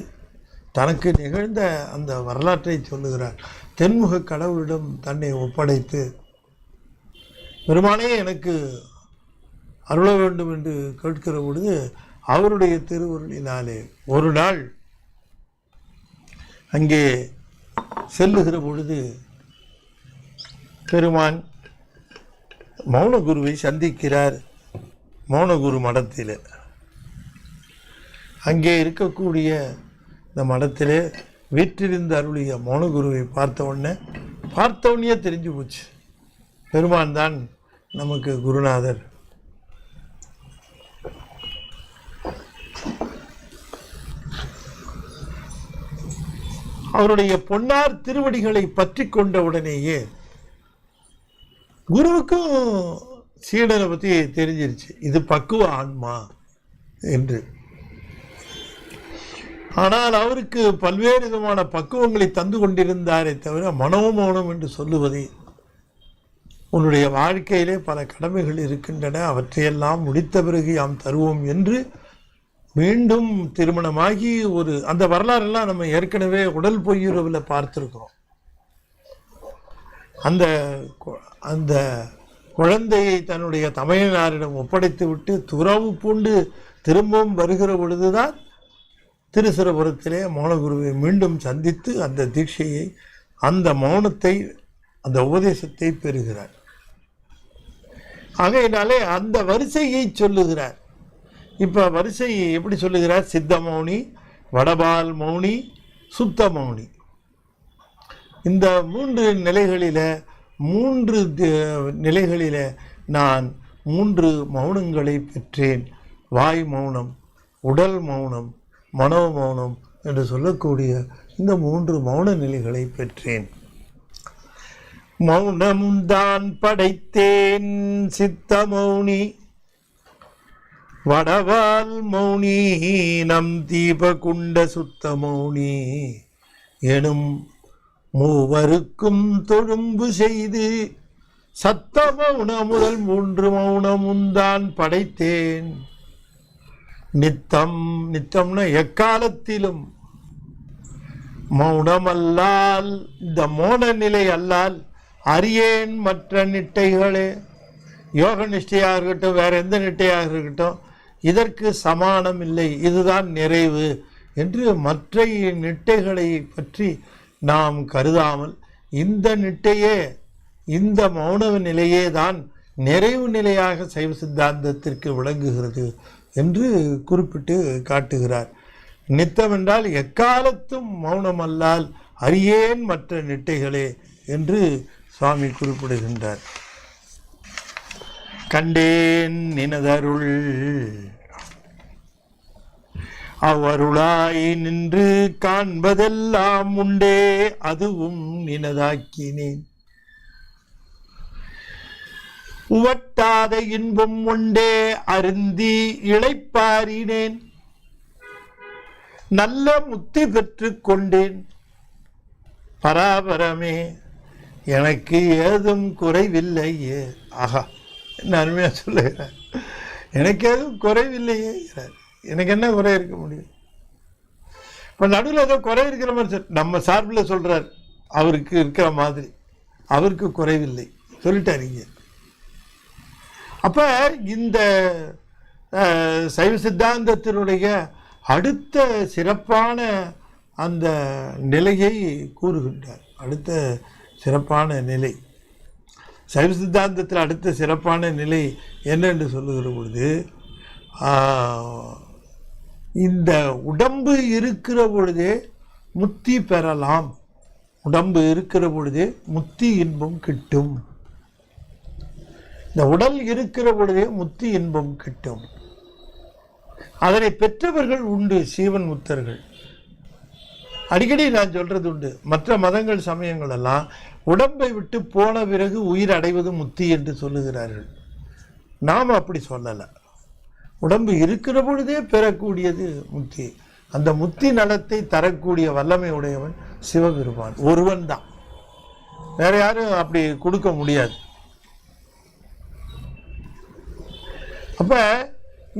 தனக்கு நிகழ்ந்த அந்த வரலாற்றை சொல்லுகிறார். தென்முக கடவுளிடம் தன்னை ஒப்படைத்து, பெருமானே எனக்கு அருள வேண்டும் என்று கேட்கிற பொழுது அவருடைய திருவருளினாலே ஒரு நாள் அங்கே செல்லுகிற பொழுது பெருமான் மௌனகுருவை சந்திக்கிறார். மௌனகுரு மடத்தில், அங்கே இருக்கக்கூடிய இந்த மடத்தில் வீற்றிருந்து அருளிய மௌனகுருவை பார்த்தவுடனே தெரிஞ்சு போச்சு, பெருமான் தான் நமக்கு குருநாதர். அவருடைய பொன்னார் திருவடிகளை பற்றி கொண்ட உடனேயே குருவுக்கும் சீடனை பற்றி தெரிஞ்சிருச்சு, இது பக்குவ ஆன்மா என்று. ஆனால் அவருக்கு பல்வேறு விதமான பக்குவங்களை தந்து கொண்டிருந்தாரே தவிர மனோமௌனம் என்று சொல்லுவதை, உன்னுடைய வாழ்க்கையிலே பல கடமைகள் இருக்கின்றன, அவற்றையெல்லாம் முடித்த பிறகு யாம் தருவோம் என்று மீண்டும் திருமணமாகி அந்த வரலாறெல்லாம் நம்ம ஏற்கனவே உடல் பொய்யுறவில் பார்த்துருக்கிறோம். அந்த குழந்தையை தன்னுடைய தமையனாரிடம் ஒப்படைத்து விட்டு துறவு பூண்டு திரும்பவும் வருகிற பொழுதுதான் திருச்சிரபுரத்திலே மௌனகுருவை மீண்டும் சந்தித்து அந்த தீட்சையை, அந்த மௌனத்தை, அந்த உபதேசத்தை பெறுகிறார். ஆகையினாலே அந்த வரிசையை சொல்லுகிறார். இப்போ வரிசை எப்படி சொல்லுகிறார்? சித்த மௌனி, வடபால் மௌனி, சுத்த மௌனி. இந்த மூன்று நிலைகளில் நான் 3 மௌனங்களை பெற்றேன். வாய் மௌனம், உடல் மௌனம், மனோ மௌனம் என்று சொல்லக்கூடிய இந்த 3 மௌன நிலைகளை பெற்றேன். மௌனமுந்தான் படைத்தேன் சித்த மௌனி, வடவால் மௌனி, நம் தீபகுண்ட சுத்த மௌனி எனும் மூவருக்கும் தொழும்பு செய்து சத்த மௌன முதல் 3 மௌனமுந்தான் படைத்தேன். நித்தம்னா எக்காலத்திலும் மௌனமல்லால், இந்த மௌன நிலை அல்லால் அறியேன் மற்ற நிட்டைகளே. யோக நிஷ்டையாக இருக்கட்டும், வேற எந்த நிட்டையாக இருக்கட்டும், இதற்கு சமானம் இல்லை, இதுதான் நிறைவு என்று மற்ற நிட்டைகளை பற்றி நாம் கருதாமல் இந்த நிட்டையே, இந்த மௌன நிலையே தான் நிறைவு நிலையாக சைவ சித்தாந்தத்திற்கு விளங்குகிறது என்று குறிப்பிட்டு காட்டுகிறார். நித்தம் என்றால் எக்காலத்தும் மௌனமல்லால் அறியேன் மற்ற நிட்டைகளே என்று சுவாமி குறிப்பிடுகின்றார். கண்டேன் நினதருள் அவ்வருளாய் நின்று காண்பதெல்லாம் உண்டே, அதுவும் நினதாக்கினேன். உவட்டாத இன்பம் உண்டே அருந்தி இளைப்பாரினேன். நல்ல முத்தி பெற்று கொண்டேன். பராபரமே எனக்கு ஏதும் குறைவில்லையே. ஆஹா, என்ன அருமையாக சொல்லுகிறார். எனக்கு ஏதும் குறைவில்லையே. எனக்கு என்ன குறை இருக்க முடியும்? இப்போ நடுவில் ஏதோ குறை இருக்கிற மாதிரி நம்ம சார்பில் சொல்கிறார். அவருக்கு இருக்கிற மாதிரி அவருக்கு குறைவில்லை சொல்லிட்டாருங்க. அப்போ இந்த சைவ சித்தாந்தத்தினுடைய அடுத்த சிறப்பான அந்த நிலையை கூறுகின்றார். அடுத்த சிறப்பான நிலை சைவ சித்தாந்தத்தில் அடுத்த சிறப்பான நிலை என்னென்று சொல்லுகிற பொழுது, இந்த உடம்பு இருக்கிற பொழுதே முத்தி பெறலாம். உடம்பு இருக்கிற பொழுதே முத்தி இன்பம் கிட்டும். இந்த உடல் இருக்கிற பொழுதே முத்தி இன்பம் கிட்டும். அதனை பெற்றவர்கள் உண்டு, சீவன் முத்தர்கள். அடிக்கடி நான் சொல்றது உண்டு, மற்ற மதங்கள் சமயங்கள் எல்லாம் உடம்பை விட்டு போன பிறகு உயிர் அடைவது முத்தி என்று சொல்லுகிறார்கள். நாம் அப்படி சொல்லலை. உடம்பு இருக்கிற பொழுதே பெறக்கூடியது முத்தி. அந்த முத்தி நலத்தை தரக்கூடிய வல்லமை உடையவன் சிவபெருமான் ஒருவன் தான், வேற யாரும் அப்படி கொடுக்க முடியாது. அப்ப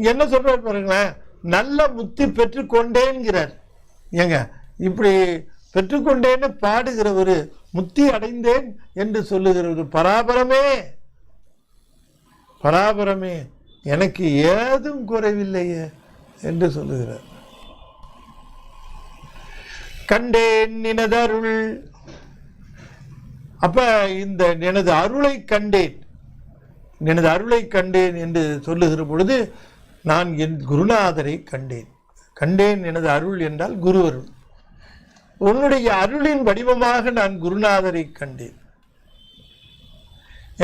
என்ன சொல்றாரு பாருங்களேன், நல்ல முத்தி பெற்றுக்கொண்டேன்கிறார். ஏங்க இப்படி பெற்றுக்கொண்டேன்னு பாடுகிறவர் முத்தி அடைந்தேன் என்று சொல்லுகிறது. பராபரமே பராபரமே எனக்கு ஏதும் குறைவில்லையே என்று சொல்லுகிறார். கண்டேன் நினது அருள். அப்ப இந்த எனது அருளை கண்டேன், எனது அருளை கண்டேன் என்று சொல்லுகிற பொழுது நான் என் குருநாதரை கண்டேன். கண்டேன் எனது அருள் என்றால் குரு அருள். உன்னுடைய அருளின் வடிவமாக நான் குருநாதரை கண்டேன்.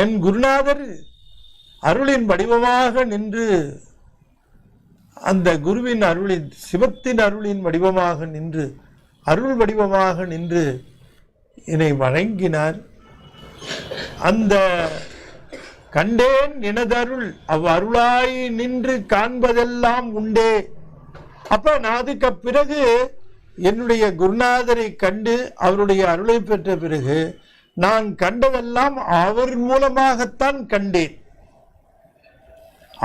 என் குருநாதர் அருளின் வடிவமாக நின்று, அந்த குருவின் அருளின், சிவத்தின் அருளின் வடிவமாக நின்று, அருள் வடிவமாக நின்று என்னை வழங்கினார். அந்த கண்டேன் எனதருள் அவ் அருளாய் நின்று காண்பதெல்லாம் உண்டே. அப்ப நான் அதுக்கு பிறகு என்னுடைய குருநாதரை கண்டு அவருடைய அருளை பெற்ற பிறகு நான் கண்டதெல்லாம் அவர் மூலமாகத்தான் கண்டேன்.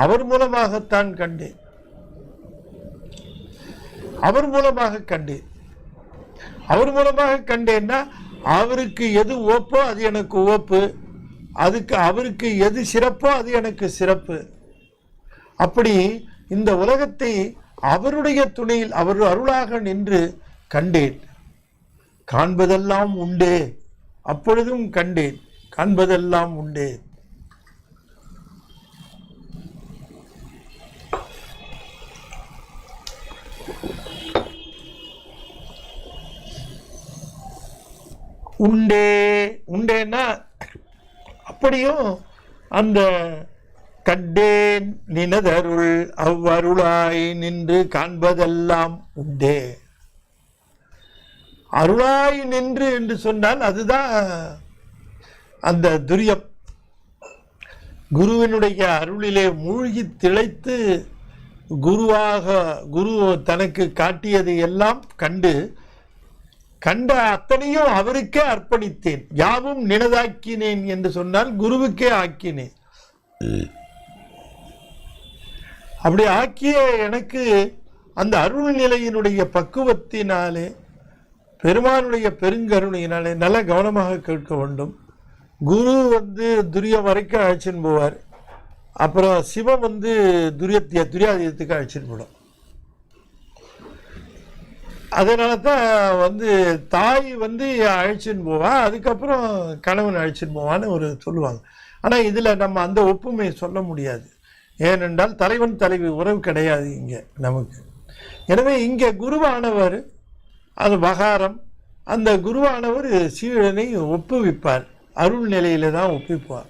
அவர் மூலமாகத்தான் கண்டேன். அவர் மூலமாக கண்டேன். அவர் மூலமாக கண்டேன்னா அவருக்கு எது ஓப்போ அது எனக்கு ஓப்பு, அதுக்கு அவருக்கு எது சிறப்போ அது எனக்கு சிறப்பு. அப்படி இந்த உலகத்தை அவருடைய துணையில் அவர் அருளாக நின்று கண்டேன். காண்பதெல்லாம் உண்டே, அப்பொழுதும் கண்டேன். காண்பதெல்லாம் உண்டே. உண்டே. உண்டேன்னா அப்படியும் அந்த கண்டேன் நினதருள் அவ்வருளாய் நின்று காண்பதெல்லாம் உண்டே. அருளாய் நின்று என்று சொன்னால் அதுதான் அந்த துரியம். குருவினுடைய அருளிலே மூழ்கி திளைத்து குரு தனக்கு காட்டியதை எல்லாம் கண்ட அத்தனையும் அவருக்கே அர்ப்பணித்தேன். யாவும் நினதாக்கினேன் என்று சொன்னால் குருவுக்கே ஆக்கினேன். அப்படி ஆக்கிய எனக்கு அந்த அருள் நிலையினுடைய பக்குவத்தினாலே, பெருமானுடைய பெருங்கருணையினாலே, நல்ல கவனமாக கேட்க வேண்டும். குரு துரியம் வரைக்கும் அழைச்சின்னு போவார். அப்புறம் சிவம் துரியாதீதத்துக்கு அழைச்சின்னு போடும். அதனால தான் தாய் அழைச்சின்னு போவா, அதுக்கப்புறம் கணவன் அழைச்சின்னு போவான்னு சொல்லுவாங்க. ஆனால் இதில் நம்ம அந்த ஒப்புமை சொல்ல முடியாது. ஏனென்றால் தலைவன் தலைவி உறவு கிடையாது இங்கே நமக்கு. எனவே இங்கே குருவானவர் அது வகாரம். அந்த குருவானவர் சீடனை ஒப்புவிப்பார். அருள் நிலையில தான் ஒப்புவிப்பார்.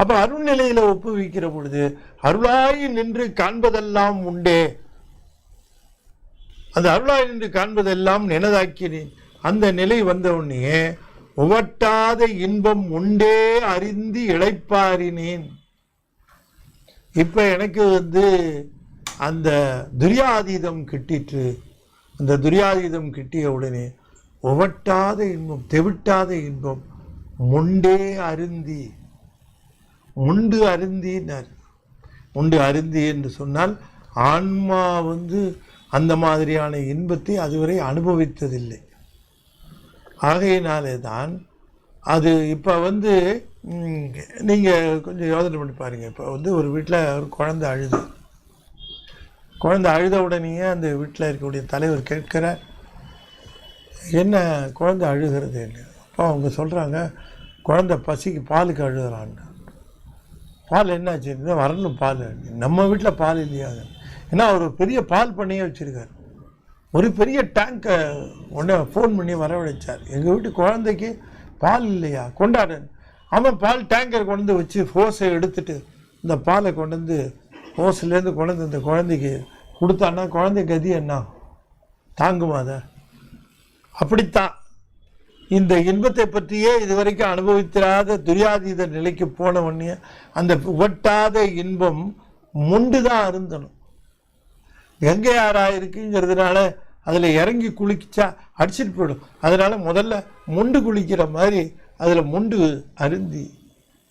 அப்போ அருள் நிலையில ஒப்புவிக்கிற பொழுது அருளாய் நின்று காண்பதெல்லாம் உண்டே. அந்த அருளாய் நின்று காண்பதெல்லாம் நினதாக்கினேன். அந்த நிலை வந்தவுடனே உவட்டாத இன்பம் உண்டே அறிந்து இளைப்பாரினேன். இப்ப எனக்கு அந்த துரியாதீதம் கிட்டிற்று. அந்த துரியாதீதம் கிட்டிய உடனே உவட்டாத இன்பம், தெவிட்டாத இன்பம் முண்டே அருந்தி. முண்டு அருந்தினார். முண்டு அருந்தி என்று சொன்னால் ஆன்மா அந்த மாதிரியான இன்பத்தை அதுவரை அனுபவித்ததில்லை. ஆகையினாலே தான் அது இப்போ நீங்கள் கொஞ்சம் யோசனை பண்ணி பாருங்கள். இப்போ ஒரு வீட்டில் ஒரு குழந்தை அழுத உடனேயே அந்த வீட்டில் இருக்கக்கூடிய தலைவர் கேட்கிறார், என்ன குழந்தை அழுகிறது என்ன? அப்போ அவங்க சொல்கிறாங்க, குழந்தை பசிக்கு பாலுக்கு அழுகிறான்னு. பால் என்னாச்சு? வரணும் பால். நம்ம வீட்டில் பால் இல்லையா? ஏன்னா அவர் பெரிய பால் பண்ணையே வச்சுருக்கார். ஒரு பெரிய டேங்கை உடனே ஃபோன் பண்ணி வரவழைச்சார். எங்கள் வீட்டு குழந்தைக்கு பால் இல்லையா, கொண்டாடு. அவன் பால் டேங்கர் கொண்டு வச்சு ஹோஸை எடுத்துட்டு இந்த பாலை கொண்டு ஹோஸ்லேருந்து கொண்டு இந்த குழந்தைக்கு கொடுத்தான்னா குழந்தை கதி என்ன தாங்குமா? அதை அப்படித்தான் இந்த இன்பத்தை பற்றியே இதுவரைக்கும் அனுபவித்திராத துரியாதீத நிலைக்கு போன உடனே அந்த ஒட்டாத இன்பம் முண்டு தான் அருந்தணும். எங்கே இருக்குங்கிறதுனால அதில் இறங்கி குளிச்சா அடிச்சுட்டு போயிடும். அதனால முதல்ல முண்டு குளிக்கிற மாதிரி அதில் முண்டு அருந்தி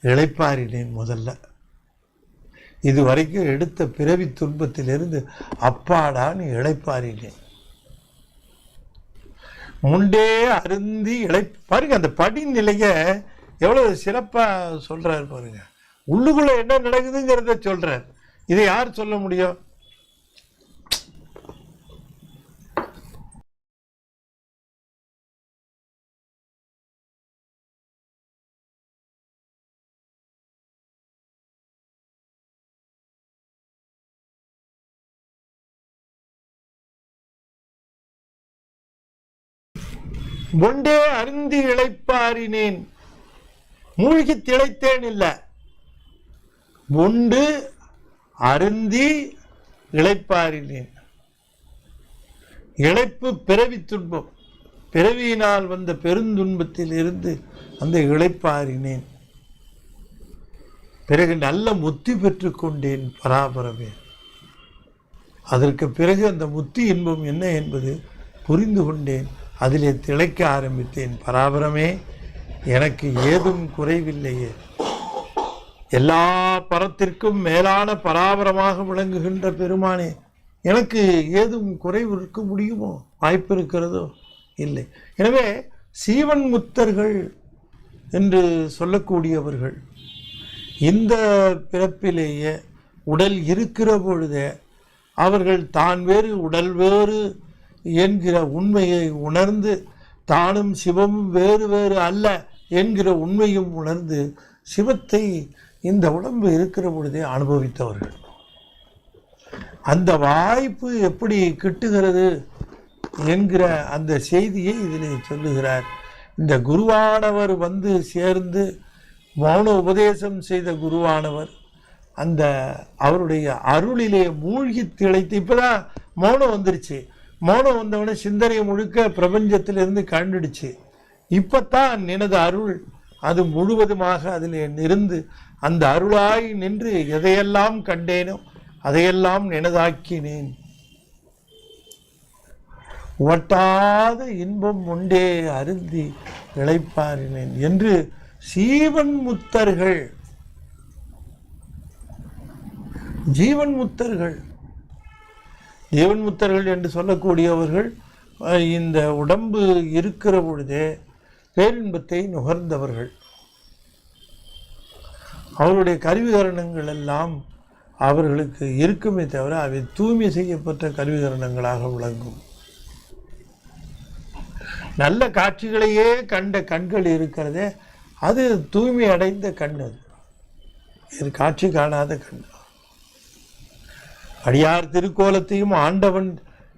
இளைப்பாரினேன். முதல்ல இது வரைக்கும் எடுத்த பிறவி துன்பத்திலிருந்து அப்பாடான்னு இளைப்பாரினேன். முண்டே அருந்தி பாருங்க, அந்த படிநிலைய எவ்வளவு சிறப்பா சொல்றாரு பாருங்க. உள்ளுக்குள்ள என்ன நடக்குதுங்கிறத சொல்றார். இதை யார் சொல்ல முடியும்? முண்டே அருந்தி இளைப்பாரினேன். மூழ்கி திளைத்தேன் இல்ல, முண்டு அருந்தி இளைப்பாரினேன். இளைப்பு பிறவி துன்பம், பிறவியினால் வந்த பெருந்துன்பத்தில் இருந்து அந்த இளைப்பாரினேன். பிறகு நல்ல முத்தி பெற்று கொண்டேன் பராபரமே. அதற்கு பிறகு அந்த முத்தி இன்பம் என்ன என்பது புரிந்து கொண்டேன். அதிலே திளைக்க ஆரம்பித்தேன். பராபரமே, எனக்கு ஏதும் குறைவில்லையே. எல்லா பரத்திற்கும் மேலான பராபரமாக விளங்குகின்ற பெருமானே, எனக்கு ஏதும் குறைவு இருக்க முடியுமோ? வாய்ப்பு இருக்கிறதோ? இல்லை. எனவே சீவன் முத்தர்கள் என்று சொல்லக்கூடியவர்கள் இந்த பிறப்பிலேயே உடல் இருக்கிற பொழுதே அவர்கள் தான் வேறு உடல் வேறு என்கிற உண்மையை உணர்ந்து, தானும் சிவமும் வேறு வேறு அல்ல என்கிற உண்மையும் உணர்ந்து சிவத்தை இந்த உடம்பு இருக்கிற பொழுதே அனுபவித்தவர்கள். அந்த வாய்ப்பு எப்படி கிட்டுகிறது என்கிற அந்த செய்தியை இதில் சொல்லுகிறார். இந்த குருவானவர் வந்து சேர்ந்து மௌன உபதேசம் செய்த குருவானவர் அந்த அவருடைய அருளிலே மூழ்கி திளைத்து, இப்போதான் மௌனம் வந்துருச்சு. மௌனம் வந்தவொடனே சிந்தனை முழுக்க பிரபஞ்சத்திலிருந்து கண்டுடுச்சு. இப்பத்தான் எனது அருள் அது முழுவதுமாக அதில் இருந்து அந்த அருளாய் நின்று எதையெல்லாம் கண்டேனோ அதையெல்லாம் நினதாக்கினேன். ஒட்டாத இன்பம் உண்டே அருந்தி இளைப்பாறினேன் என்று ஜீவன் முத்தர்கள் என்று சொல்லக்கூடியவர்கள் இந்த உடம்பு இருக்கிற பொழுதே பேரின்பத்தை நுகர்ந்தவர்கள். அவருடைய கருவிகரணங்கள் எல்லாம் அவர்களுக்கு இருக்குமே தவிர அவை தூய்மை செய்யப்பட்ட கருவிகரணங்களாக விளங்கும். நல்ல காட்சிகளையே கண்ட கண்கள் இருக்கிறதே, அது தூய்மை அடைந்த கண். அது காட்சி காணாத கண். அடியார் திருக்கோலத்தையும் ஆண்டவன்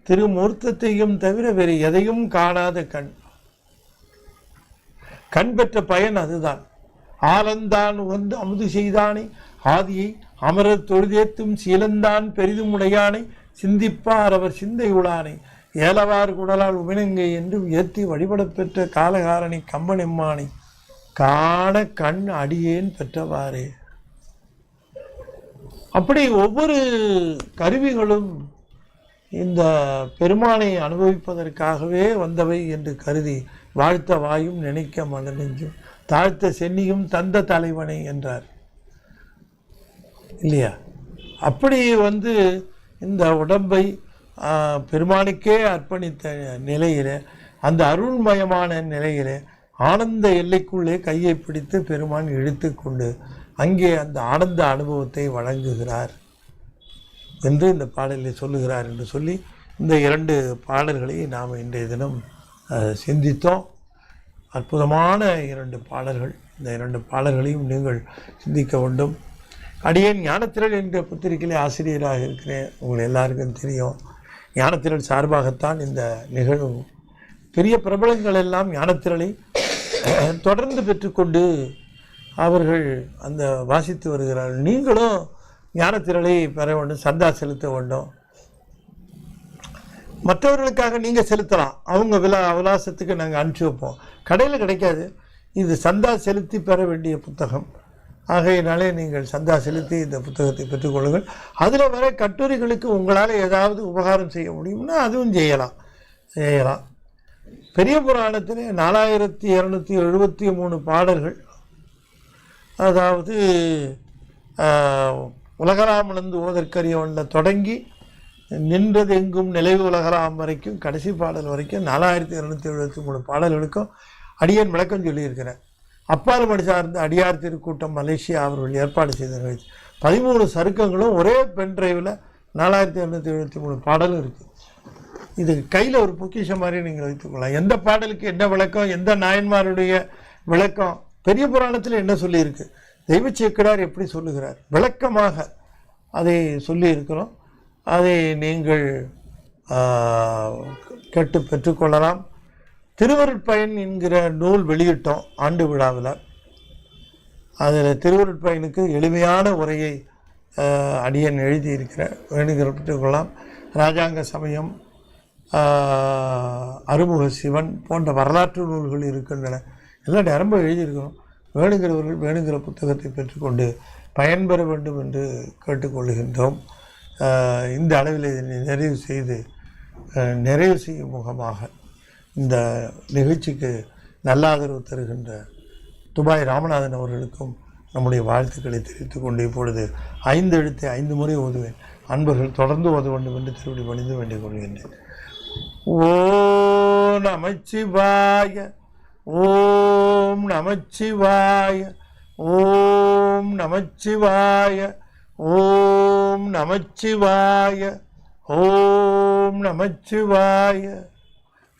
திருமூர்த்தத்தையும் தவிர வேறு எதையும் காணாத கண். கண் பெற்ற பயன் அதுதான். ஆலந்தான் உகந்து அமுது செய்தானை ஆதியை அமரர் தொழுதேத்தும் சீலந்தான் பெரிதும் உடையானை சிந்திப்பார் அவர் சிந்தை உளானை ஏலவார் குடலால் உமினங்கை என்றும் ஏற்றி வழிபடப் பெற்ற காலகாரணி கம்பனெம்மானை காண கண் அடியேன் பெற்றவாறே. அப்படி ஒவ்வொரு கருவிகளும் இந்த பெருமானை அனுபவிப்பதற்காகவே வந்தவை என்று கருதி வாழ்த்த வாயும் நினைக்க மனநெஞ்சும் தாழ்த்த சென்னியும் தந்த தலைவனை என்றார் இல்லையா? அப்படி வந்து இந்த உடம்பை பெருமானுக்கே அர்ப்பணித்த நிலையிலே, அந்த அருள்மயமான நிலையிலே ஆனந்த எல்லைக்குள்ளே கையை பிடித்து பெருமான் இழுத்து கொண்டு அங்கே அந்த ஆனந்த அனுபவத்தை வழங்குகிறார் என்று இந்த பாடலில் சொல்லுகிறார் என்று சொல்லி இந்த 2 பாடல்களை நாம் இன்றைய தினம் சிந்தித்தோம். அற்புதமான 2 பாடல்கள். இந்த 2 பாடல்களையும் நீங்கள் சிந்திக்க வேண்டும். அடியேன் ஞானத்திரள் என்ற பத்திரிகையிலே ஆசிரியராக இருக்கிறேன். உங்கள் எல்லாருக்கும் தெரியும். ஞானத்திரள் சார்பாகத்தான் இந்த நிகழ்வு. பெரிய பிரபலங்கள் எல்லாம் ஞானத்திரளை தொடர்ந்து பெற்றுக்கொண்டு அவர்கள் அந்த வாசித்து வருகிறார்கள். நீங்களும் ஞானத்திரளை பெற வேண்டும், சந்தா செலுத்த வேண்டும். மற்றவர்களுக்காக நீங்கள் செலுத்தலாம், அவங்க விலாசத்துக்கு நாங்கள் அனுப்பிச்சி வைப்போம். கடையில் கிடைக்காது. இது சந்தா செலுத்தி பெற வேண்டிய புத்தகம். ஆகையினாலே நீங்கள் சந்தா செலுத்தி இந்த புத்தகத்தை பெற்றுக்கொள்ளுங்கள். அதில் வர கட்டுரைகளுக்கு உங்களால் ஏதாவது உபகாரம் செய்ய முடியும்னா அதுவும் செய்யலாம். பெரிய புராணத்தில் 4273 பாடல்கள், அதாவது உலகராமனந்து ஓதற்கரியவனில் தொடங்கி நின்றது எங்கும் நிலைவு உலகராம் வரைக்கும் கடைசி பாடல் வரைக்கும் 4273 பாடல்களுக்கும் அடியேன் விளக்கம் சொல்லியிருக்கிறேன். அப்பால் மணி சார்ந்த அடியார் திருக்கூட்டம் மலேசியா அவர்கள் ஏற்பாடு செய்த நிகழ்ச்சி 13 சருக்கங்களும் ஒரே பென் டிரைவில் 4273 பாடலும் இருக்குது. இது கையில் ஒரு பொக்கிஷம் மாதிரி நீங்கள் வைத்துக்கொள்ளலாம். எந்த பாடலுக்கு என்ன விளக்கம், எந்த நாயன்மாருடைய விளக்கம், பெரிய புராணத்தில் என்ன சொல்லியிருக்கு, தெய்வ சேக்கிழார் எப்படி சொல்லுகிறார், விளக்கமாக அதை சொல்லியிருக்கிறோம். அதை நீங்கள் கேட்டு பெற்றுக்கொள்ளலாம். திருவருட்பயன் என்கிற நூல் வெளியிட்டோம் ஆண்டு விழாவில். அதில் திருவருட்பயனுக்கு எளிமையான உரையை அடியன் எழுதியிருக்கிறேன். வேணுங்கிற பெற்றுக்கொள்ளலாம். ராஜாங்க சமயம், அறுமுக சிவன் போன்ற வரலாற்று நூல்கள் இருக்கின்றன. எல்லாம் நிரம்ப எழுதியிருக்கிறோம். வேணுங்கிறவர்கள் வேணுங்கிற புத்தகத்தை பெற்றுக்கொண்டு பயன்பெற வேண்டும் என்று கேட்டுக்கொள்கின்றோம். இந்த அளவில் இதனை நிறைவு செய்யும் முகமாக இந்த நிகழ்ச்சிக்கு நல்ல ஆதரவு தருகின்ற துபாய் ராமநாதன் அவர்களுக்கும் நம்முடைய வாழ்த்துக்களை தெரிவித்துக் கொண்டு இப்பொழுது 5 எழுத்தை 5 முறை ஓதுவேன். அன்பர்கள் தொடர்ந்து ஓத வேண்டும் என்று திருவிழி பணிந்து வேண்டிக் கொள்கின்றேன். ஓம் நமச்சிவாய, ஓம் நமச்சிவாய, ஓம் நமச்சிவாய, ஓம் நமச்சிவாய, ஓம் நமச்சிவாய.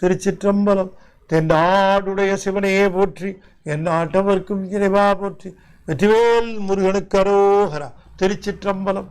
திருச்சிற்றம்பலம். தென்னாடுடைய சிவனையே போற்றி, என் நாட்டவர்க்கும் இறைவா போற்றி. வெற்றிவேல் முருகனுக்கு அரோகரா. திருச்சிற்றம்பலம்.